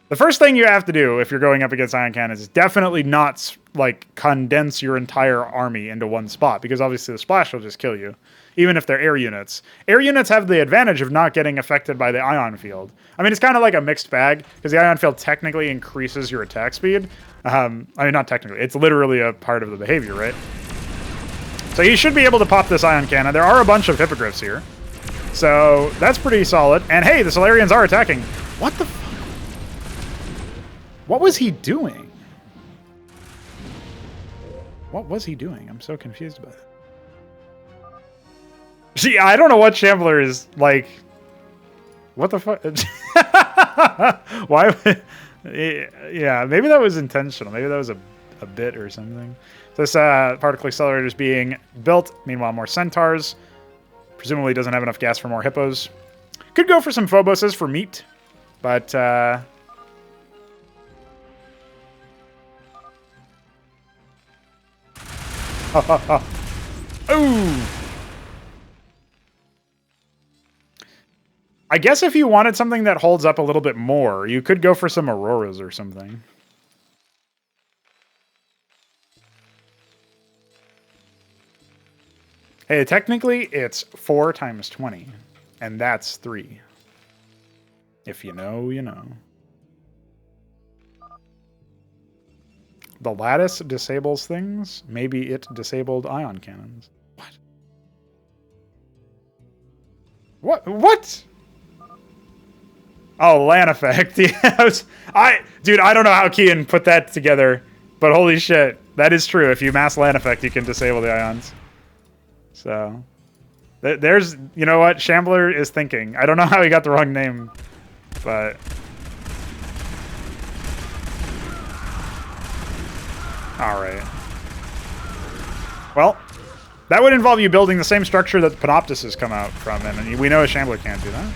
The first thing you have to do if you're going up against ion cannons is definitely not like condense your entire army into one spot, because obviously the splash will just kill you, even if they're air units. Air units have the advantage of not getting affected by the ion field. I mean, it's kind of like a mixed bag, because the ion field technically increases your attack speed. I mean, not technically. It's literally a part of the behavior, right? So you should be able to pop this ion cannon. There are a bunch of hippogriffs here, so that's pretty solid. And hey, the Solarians are attacking. What the fuck? What was he doing? What was he doing? I'm so confused about it. See, I don't know what Shambler is like. What the fuck? Why? Yeah, maybe that was intentional. Maybe that was a bit or something. This particle accelerator is being built. Meanwhile, more centaurs. Presumably doesn't have enough gas for more hippos. Could go for some phoboses for meat, but ooh. I guess if you wanted something that holds up a little bit more, you could go for some auroras or something. Hey, technically it's 4 times 20, and that's 3. If you know, you know. The lattice disables things. Maybe it disabled ion cannons. What? What? Oh, land effect. Yeah, dude, I don't know how Keyan put that together, but holy shit, that is true. If you mass land effect, you can disable the ions. So, there's, you know what? Shambler is thinking. I don't know how he got the wrong name, but... Alright. Well, that would involve you building the same structure that the Panoptises come out from, and we know a Shambler can't do that.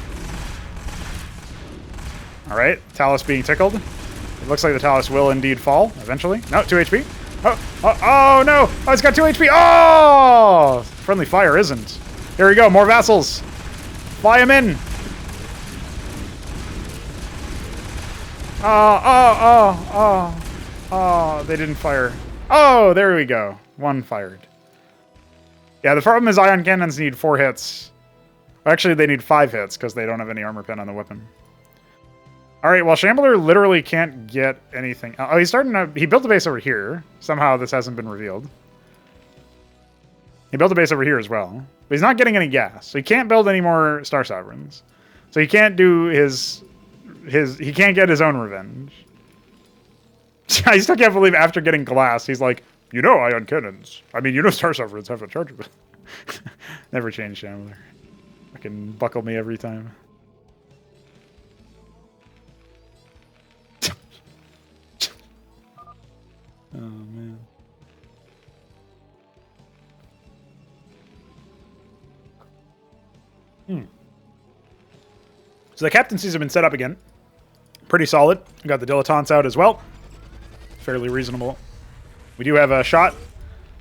Alright, Talus being tickled. It looks like the Talus will indeed fall, eventually. No, 2 HP. Oh, no! Oh, it's got 2 HP! Oh! Friendly fire isn't. Here we go, more vassals! Fly him in! Oh, they didn't fire. Oh, there we go. 1 fired. Yeah, the problem is ion cannons need 4 hits. Actually, they need 5 hits because they don't have any armor pen on the weapon. Alright, well, Shambler literally can't get anything. Oh, he's starting to... He built a base over here. Somehow this hasn't been revealed. He built a base over here as well. But he's not getting any gas. So he can't build any more Star Sovereigns. So he can't do his... He can't get his own revenge. I still can't believe after getting glass, he's like, you know ion cannons. I mean, you know Star Sovereigns have a charge of it. Never change Shambler. Fucking buckle me every time. Oh, man. So the captaincies have been set up again. Pretty solid. We got the dilettantes out as well. Fairly reasonable. We do have a shot.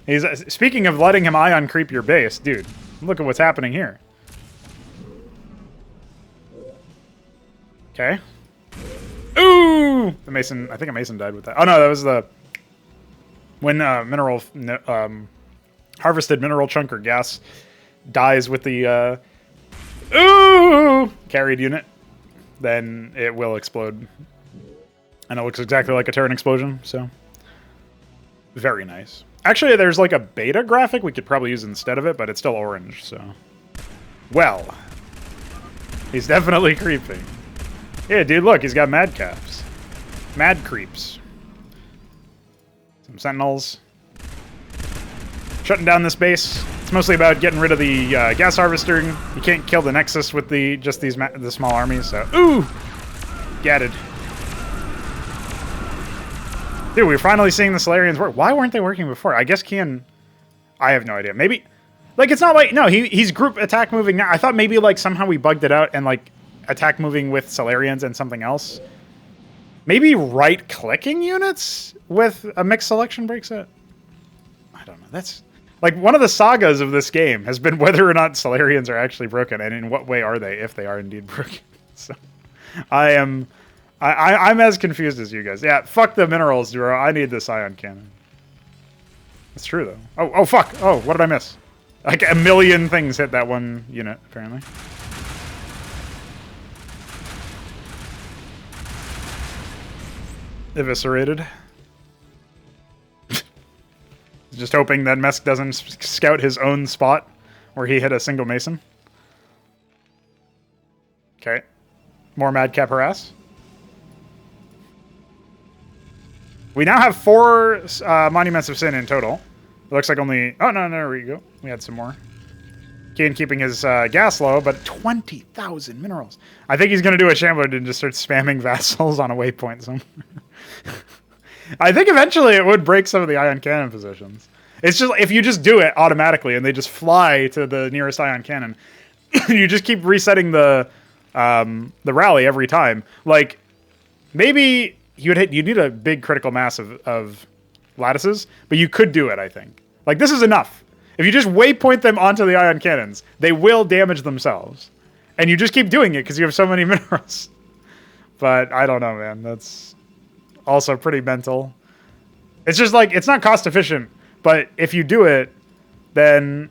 He's speaking of letting him ion creep your base, dude. Look at what's happening here. Okay. Ooh! The Mason. I think a Mason died with that. Oh no, that was the. When harvested mineral chunk or gas dies with the carried unit, then it will explode. And it looks exactly like a Terran explosion, so very nice. Actually, there's like a beta graphic we could probably use instead of it, but it's still orange, so. Well, he's definitely creeping. Yeah, dude, look, he's got mad caps. Mad creeps. Some sentinels. Shutting down this base. It's mostly about getting rid of the gas harvester. You can't kill the Nexus with just the small armies, so. Ooh! Gatted. Dude, we're finally seeing the Solarians work. Why weren't they working before? I guess Keyan... I have no idea. Maybe... Like, it's not like... No, he's group attack moving now. I thought maybe, like, somehow we bugged it out and, like, attack moving with Solarians and something else. Maybe right-clicking units with a mixed selection breaks it? I don't know. That's... Like, one of the sagas of this game has been whether or not Solarians are actually broken, and in what way are they, if they are indeed broken. So, I'm as confused as you guys. Yeah, fuck the minerals, Duro. I need this ion cannon. It's true, though. Oh, fuck. Oh, what did I miss? Like, a million things hit that one unit, apparently. Eviscerated. Just hoping that Mesk doesn't scout his own spot where he hit a single Mason. Okay. More Madcap Harass. We now have 4 Monuments of Sin in total. It looks like only... Oh, no, there we go. We had some more. Keyan keeping his gas low, but 20,000 minerals. I think he's going to do a Shambler and just start spamming vassals on a waypoint somewhere. I think eventually it would break some of the ion cannon positions. It's just, if you just do it automatically and they just fly to the nearest ion cannon, you just keep resetting the rally every time. Like, maybe you'd need a big critical mass of lattices, but you could do it, I think. Like, this is enough. If you just waypoint them onto the ion cannons, they will damage themselves. And you just keep doing it because you have so many minerals. But I don't know, man. That's also pretty mental. It's just like, it's not cost efficient, but if you do it, then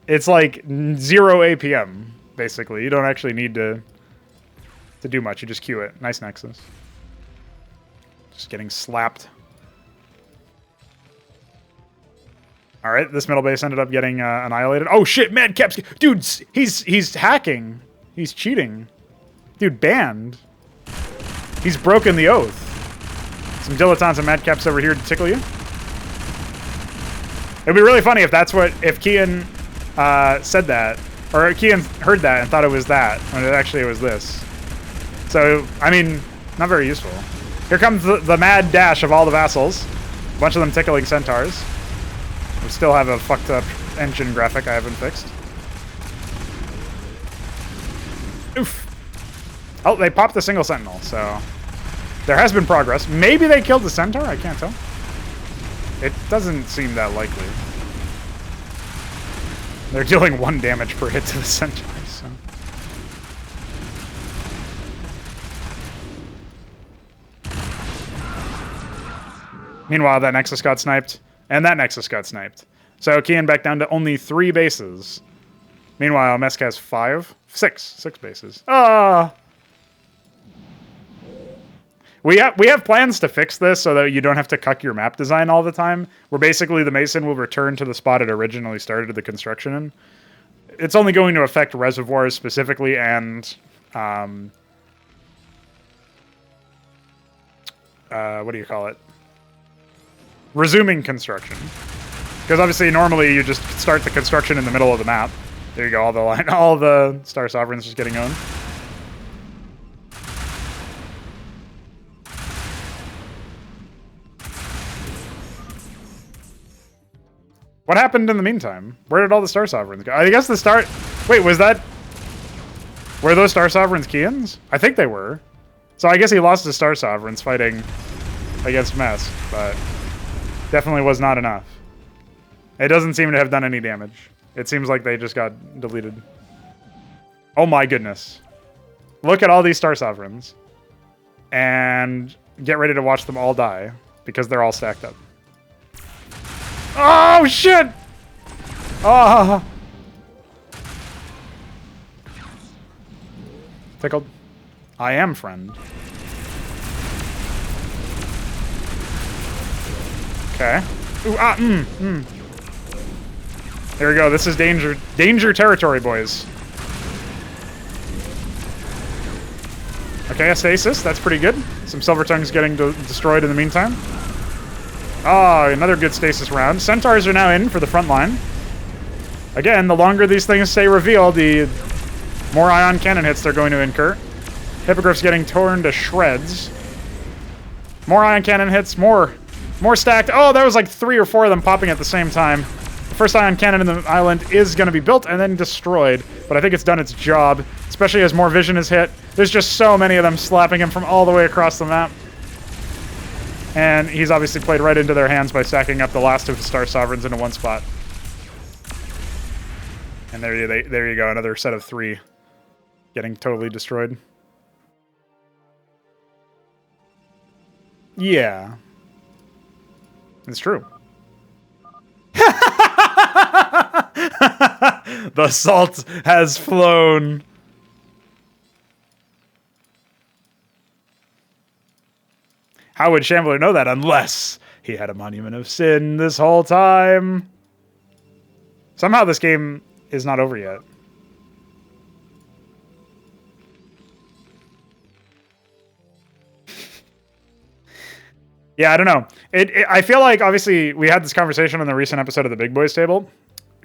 it's like 0 APM, basically. You don't actually need to do much. You just queue it. Nice Nexus. Just getting slapped. All right, this middle base ended up getting annihilated. Oh shit, Madcap's... Dude, he's hacking. He's cheating. Dude, banned. He's broken the oath. Some dilettantes and Madcaps over here to tickle you. It'd be really funny if that's what... If Keyan said that. Or Keyan heard that and thought it was that. When it was this. So, I mean, not very useful. Here comes the mad dash of all the vassals. A bunch of them tickling centaurs. We still have a fucked up engine graphic I haven't fixed. Oof. Oh, they popped the single sentinel, so there has been progress. Maybe they killed the centaur? I can't tell. It doesn't seem that likely. They're dealing 1 damage per hit to the centaur, so. Meanwhile, that Nexus got sniped. And that Nexus got sniped. So Keyan back down to only 3 bases. Meanwhile, Mesk has 6 bases. Ah! We have plans to fix this so that you don't have to cuck your map design all the time. Where basically the Mason will return to the spot it originally started the construction in. It's only going to affect reservoirs specifically and... what do you call it? Resuming construction. Because obviously normally you just start the construction in the middle of the map. There you go, all the Star Sovereigns just getting owned. What happened in the meantime? Where did all the Star Sovereigns go? I guess the Star... Wait, was that... Were those Star Sovereigns Keyan's? I think they were. So I guess he lost his Star Sovereigns fighting against Mesk, but... Definitely was not enough. It doesn't seem to have done any damage. It seems like they just got deleted. Oh my goodness. Look at all these Star Sovereigns. And get ready to watch them all die. Because they're all stacked up. Oh, shit! Oh. Tickled. I am friend. Okay. Ooh, There we go. This is danger territory, boys. Okay, a stasis. That's pretty good. Some silver tongues getting destroyed in the meantime. Oh, another good stasis round. Centaurs are now in for the front line. Again, the longer these things stay revealed, the more ion cannon hits they're going to incur. Hippogriff's getting torn to shreds. More ion cannon hits, more stacked. Oh, that was like 3 or 4 of them popping at the same time. The first ion cannon in the island is going to be built and then destroyed, but I think it's done its job, especially as more vision is hit. There's just so many of them slapping him from all the way across the map. And he's obviously played right into their hands by stacking up the last of his Star Sovereigns into one spot. And there you go, another set of 3 getting totally destroyed. Yeah. It's true. The salt has flown. How would Shambler know that unless he had a Monument of Sin this whole time? Somehow this game is not over yet. Yeah, I don't know. I feel like, obviously, we had this conversation on the recent episode of the Big Boys Table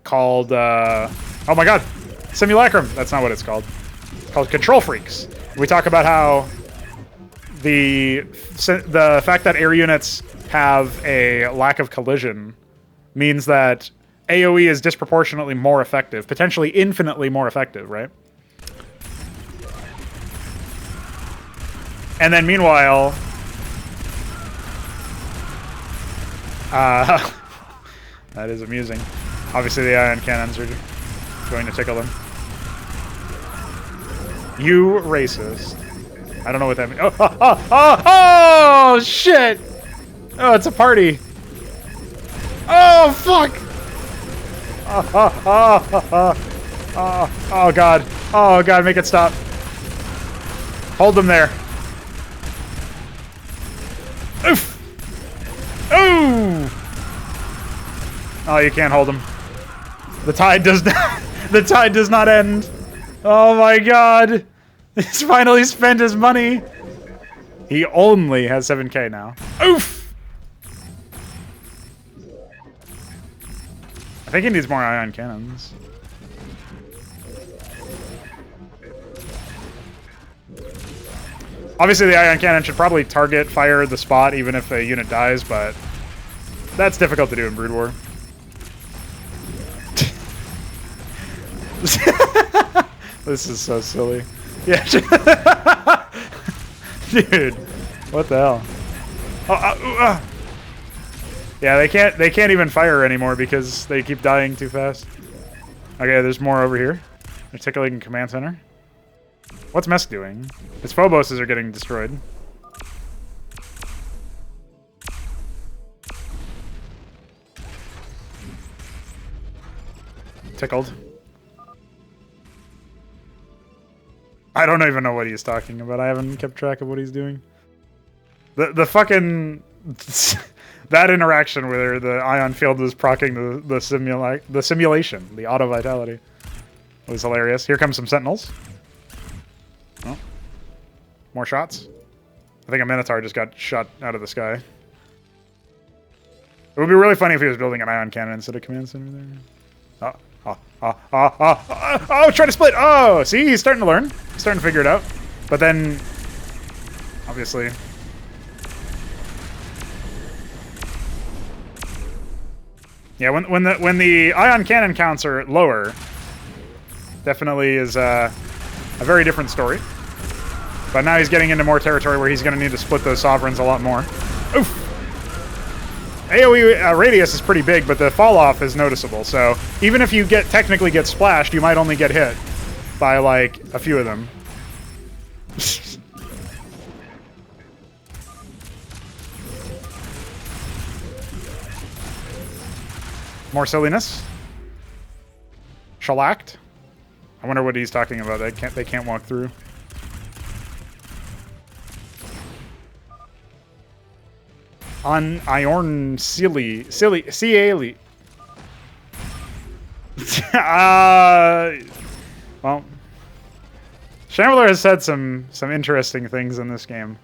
called, oh my god, Simulacrum. That's not what it's called. It's called Control Freaks. We talk about how the fact that air units have a lack of collision means that AoE is disproportionately more effective, potentially infinitely more effective, right? And then meanwhile, that is amusing. Obviously, the ion cannons are going to tickle them. You racist. I don't know what that means. Oh, shit! Oh, it's a party. Oh, fuck! Oh, God. Oh, God, make it stop. Hold them there. Oof! Ooh! Oh, you can't hold him. The tide does not. The tide does not end. Oh my god! He's finally spent his money. He only has 7k now. Oof! I think he needs more ion cannons. Obviously, the ion cannon should probably target fire the spot even if a unit dies, but that's difficult to do in Brood War. This is so silly. Yeah. Dude, what the hell? Yeah, they can't even fire anymore because they keep dying too fast. Okay, there's more over here. They're tickling command center. What's Mesk doing? His Phoboses are getting destroyed. Tickled. I don't even know what he's talking about. I haven't kept track of what he's doing. The fucking that interaction where the ion field was proccing the simulation, the auto vitality, was hilarious. Here comes some sentinels. Oh, more shots. I think a Minotaur just got shot out of the sky. It would be really funny if he was building an ion cannon instead of command center there. Oh, try to split. Oh, see, he's starting to learn. He's starting to figure it out. But then, obviously, yeah, when the ion cannon counts are lower, definitely is a very different story. But now he's getting into more territory where he's going to need to split those sovereigns a lot more. Oof! AoE radius is pretty big, but the fall off is noticeable. So even if you technically get splashed, you might only get hit by like a few of them. More silliness. Shellacked. I wonder what he's talking about. They can't walk through. On Iorn Silly. Cialy. Well, Shambler has said some interesting things in this game,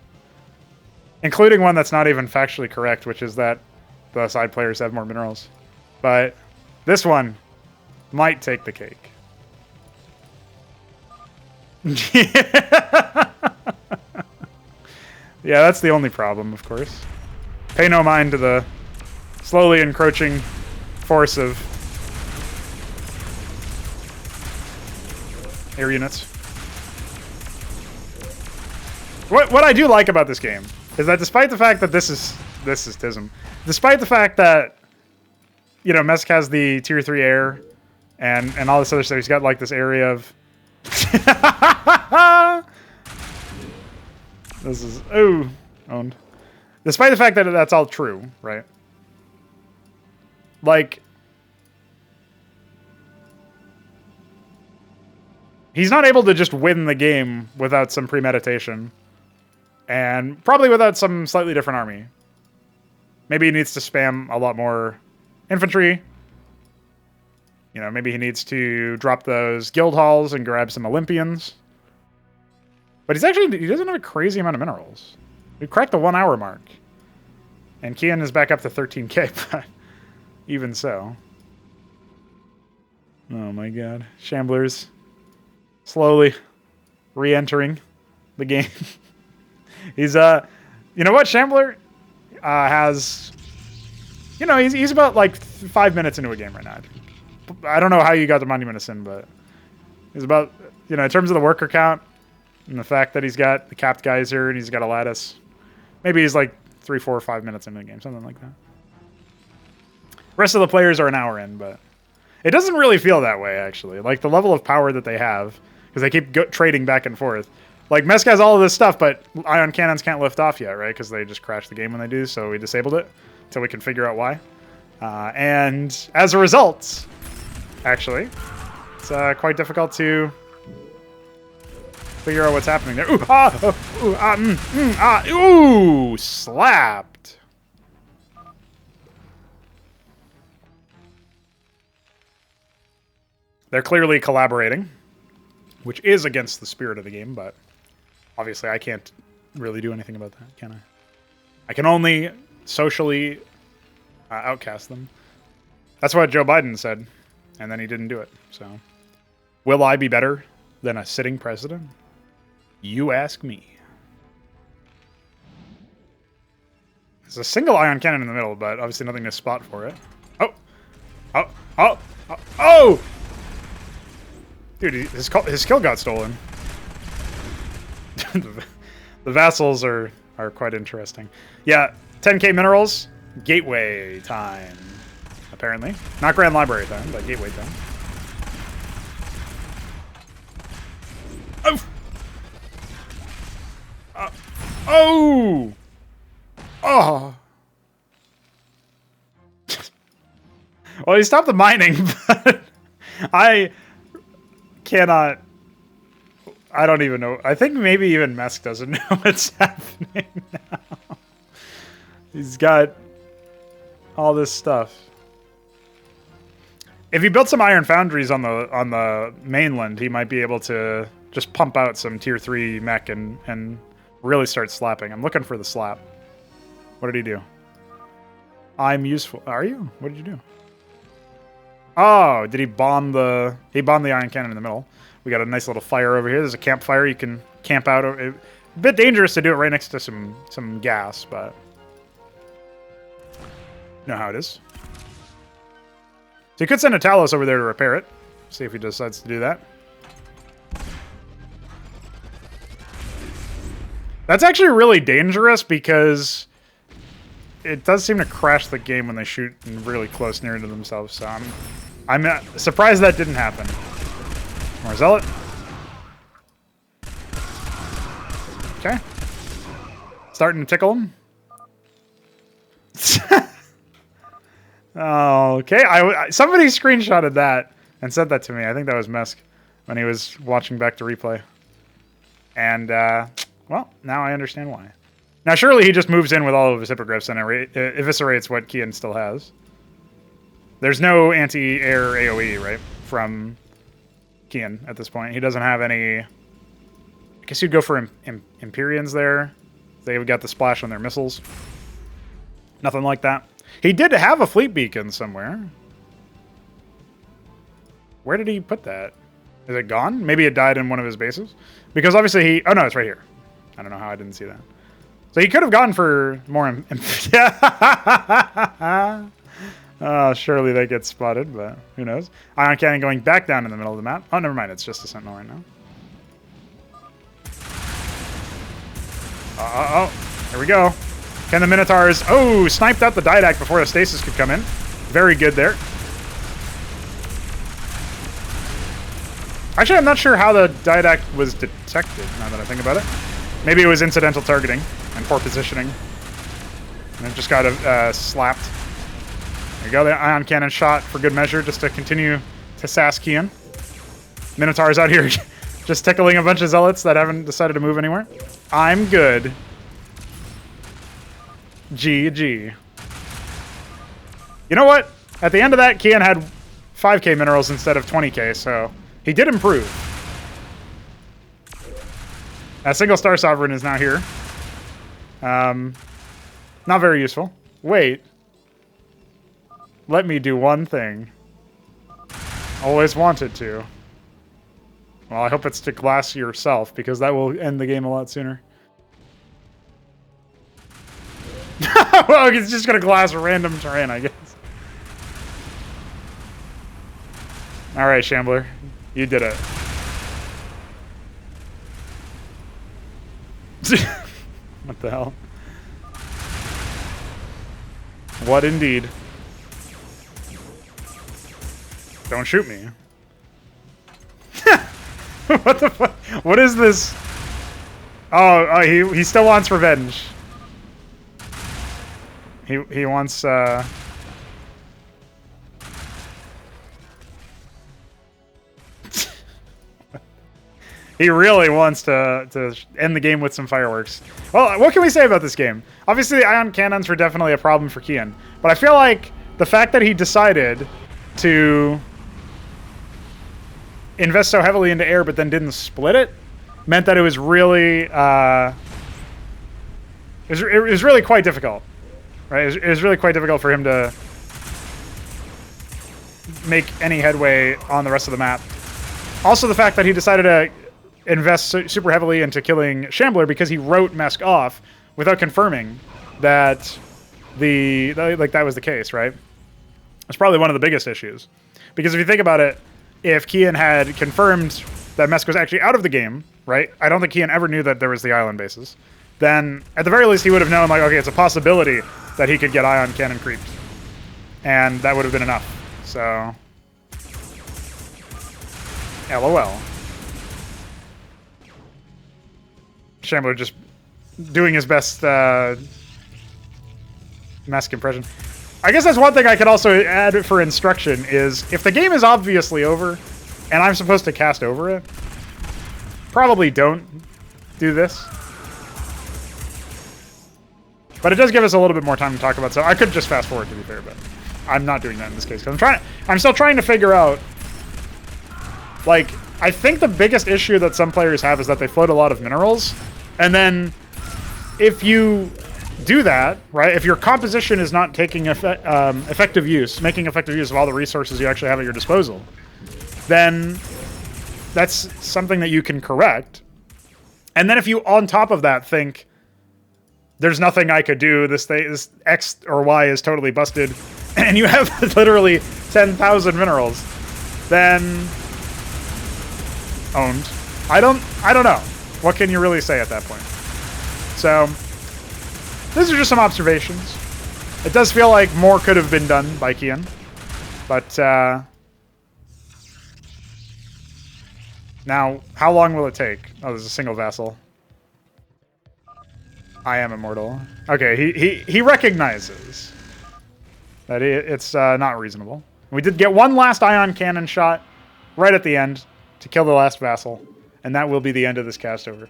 including one that's not even factually correct, which is that the side players have more minerals. But this one might take the cake. Yeah, that's the only problem, of course. Pay no mind to the slowly encroaching force of air units. What I do like about this game is that despite the fact that this is TISM, despite the fact that, you know, Mesk has the tier 3 air and all this other stuff, he's got like this area of this is owned. Despite the fact that that's all true, right? Like, he's not able to just win the game without some premeditation. And probably without some slightly different army. Maybe he needs to spam a lot more infantry. You know, maybe he needs to drop those guild halls and grab some Olympians. But he doesn't have a crazy amount of minerals. We cracked the 1 hour mark. And Keyan is back up to 13k, but even so. Oh my god. Shamblers slowly re-entering the game. He's, you know what? Shambler has, you know, he's about like 5 minutes into a game right now. I don't know how you got the Monument of Sin, but he's about, you know, in terms of the worker count and the fact that he's got the capped geyser and he's got a lattice. Maybe he's like 3, 4, or 5 minutes into the game, something like that. Rest of the players are an hour in, but it doesn't really feel that way, actually. Like, the level of power that they have, because they keep trading back and forth. Like, Mesk has all of this stuff, but ion cannons can't lift off yet, right? Because they just crash the game when they do, so we disabled it until we can figure out why. And as a result, actually, it's quite difficult to figure out what's happening there. Ooh, slapped. They're clearly collaborating, which is against the spirit of the game, but obviously I can't really do anything about that, can I? I can only socially outcast them. That's what Joe Biden said, and then he didn't do it, so. Will I be better than a sitting president? You ask me. There's a single ion cannon in the middle, but obviously nothing to spot for it. Oh! Dude, his kill got stolen. The vassals are quite interesting. Yeah, 10k minerals, gateway time, apparently. Not Grand Library time, but gateway time. Oh! Oh! Well, he stopped the mining, but I cannot. I don't even know. I think maybe even Mesk doesn't know what's happening now. He's got all this stuff. If he built some iron foundries on the mainland, he might be able to just pump out some tier 3 mech and really start slapping. I'm looking for the slap. What did he do? I'm useful. Are you? What did you do? Oh, did he bomb the... He bombed the iron cannon in the middle. We got a nice little fire over here. There's a campfire. You can camp out. A bit dangerous to do it right next to some gas, but... You know how it is. So you could send a Talos over there to repair it. See if he decides to do that. That's actually really dangerous because it does seem to crash the game when they shoot really close near to themselves. So I'm surprised that didn't happen. More Zealot. Okay. Starting to tickle him. Okay, somebody screenshotted that and sent that to me. I think that was Mesk when he was watching back to replay. And, well, now I understand why. Now, surely he just moves in with all of his hippogriffs and eviscerates what Keyan still has. There's no anti-air AoE, right, from Keyan at this point. He doesn't have any... I guess you'd go for Empyreans there. They've got the splash on their missiles. Nothing like that. He did have a fleet beacon somewhere. Where did he put that? Is it gone? Maybe it died in one of his bases? Because obviously he... Oh, no, it's right here. I don't know how I didn't see that. So he could have gone for more... surely they get spotted, but who knows? Ion Cannon going back down in the middle of the map. Oh, never mind. It's just a Sentinel right now. Here we go. Can the Minotaurs... Oh, sniped out the Didact before the Stasis could come in. Very good there. Actually, I'm not sure how the Didact was detected, now that I think about it. Maybe it was incidental targeting and poor positioning. And it just got slapped. There you go, the Ion Cannon shot for good measure, just to continue to sass Keyan. Minotaurs out here just tickling a bunch of Zealots that haven't decided to move anywhere. I'm good. GG. You know what? At the end of that, Keyan had 5k minerals instead of 20k, so he did improve. A single Star Sovereign is now here. Not very useful. Wait. Let me do one thing. Always wanted to. Well, I hope it's to glass yourself, because that will end the game a lot sooner. Well, he's just going to glass a random terrain, I guess. Alright, Shambler. You did it. What the hell? What indeed? Don't shoot me. What the fuck? What is this? Oh, he still wants revenge. He wants he really wants to end the game with some fireworks. Well, what can we say about this game? Obviously, the Ion Cannons were definitely a problem for Keyan, but I feel like the fact that he decided to invest so heavily into air but then didn't split it meant that it was really it was really quite difficult, right? It was really quite difficult for him to make any headway on the rest of the map. Also, the fact that he decided to invest super heavily into killing Shambler because he wrote Mesk off without confirming that that was the case, right? That's probably one of the biggest issues. Because if you think about it, if Keyan had confirmed that Mesk was actually out of the game, right? I don't think Keyan ever knew that there was the island bases. Then, at the very least, he would have known, like, okay, it's a possibility that he could get Ion Cannon creeped. And that would have been enough. So... LOL. Shambler just doing his best Mesk impression. I guess that's one thing I could also add for instruction is if the game is obviously over and I'm supposed to cast over it, probably don't do this. But it does give us a little bit more time to talk about, so I could just fast forward, to be fair, but I'm not doing that in this case because I'm still trying to figure out, like, I think the biggest issue that some players have is that they float a lot of minerals, and then if you do that, right, if your composition is not taking making effective use of all the resources you actually have at your disposal, then that's something that you can correct. And then if you, on top of that, think, there's nothing I could do, this X or Y is totally busted, and you have literally 10,000 minerals, then owned. I don't know. What can you really say at that point? So, these are just some observations. It does feel like more could have been done by Keyan, but now, how long will it take? Oh, there's a single vassal. I am immortal. Okay, he recognizes. That it's not reasonable. We did get one last ion cannon shot right at the end to kill the last vassal, and that will be the end of this cast over.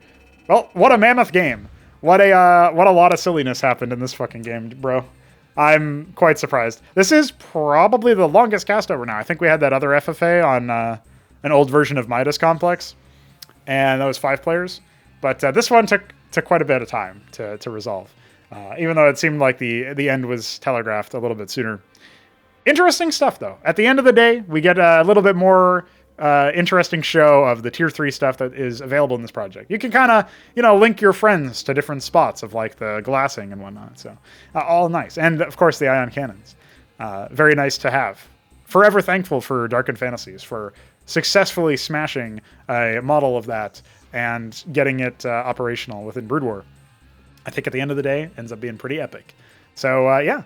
Well, what a mammoth game. What a lot of silliness happened in this fucking game, bro. I'm quite surprised. This is probably the longest cast over now. I think we had that other FFA on an old version of Midas Complex, and that was 5 players. But this one took quite a bit of time to resolve, even though it seemed like the end was telegraphed a little bit sooner. Interesting stuff, though. At the end of the day, we get a little bit more interesting show of the tier 3 stuff that is available in this project. You can kind of, link your friends to different spots of like the glassing and whatnot. So all nice. And of course the ion cannons. Very nice to have. Forever thankful for Darkened Fantasies for successfully smashing a model of that and getting it operational within Brood War. I think at the end of the day ends up being pretty epic. So yeah,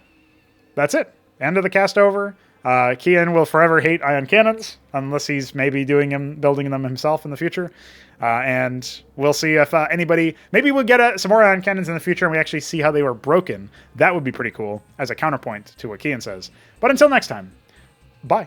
that's it. End of the cast over. Keyan will forever hate ion cannons unless he's maybe building them himself in the future. And we'll see if maybe we'll get some more ion cannons in the future and we actually see how they were broken. That would be pretty cool as a counterpoint to what Keyan says. But until next time, bye.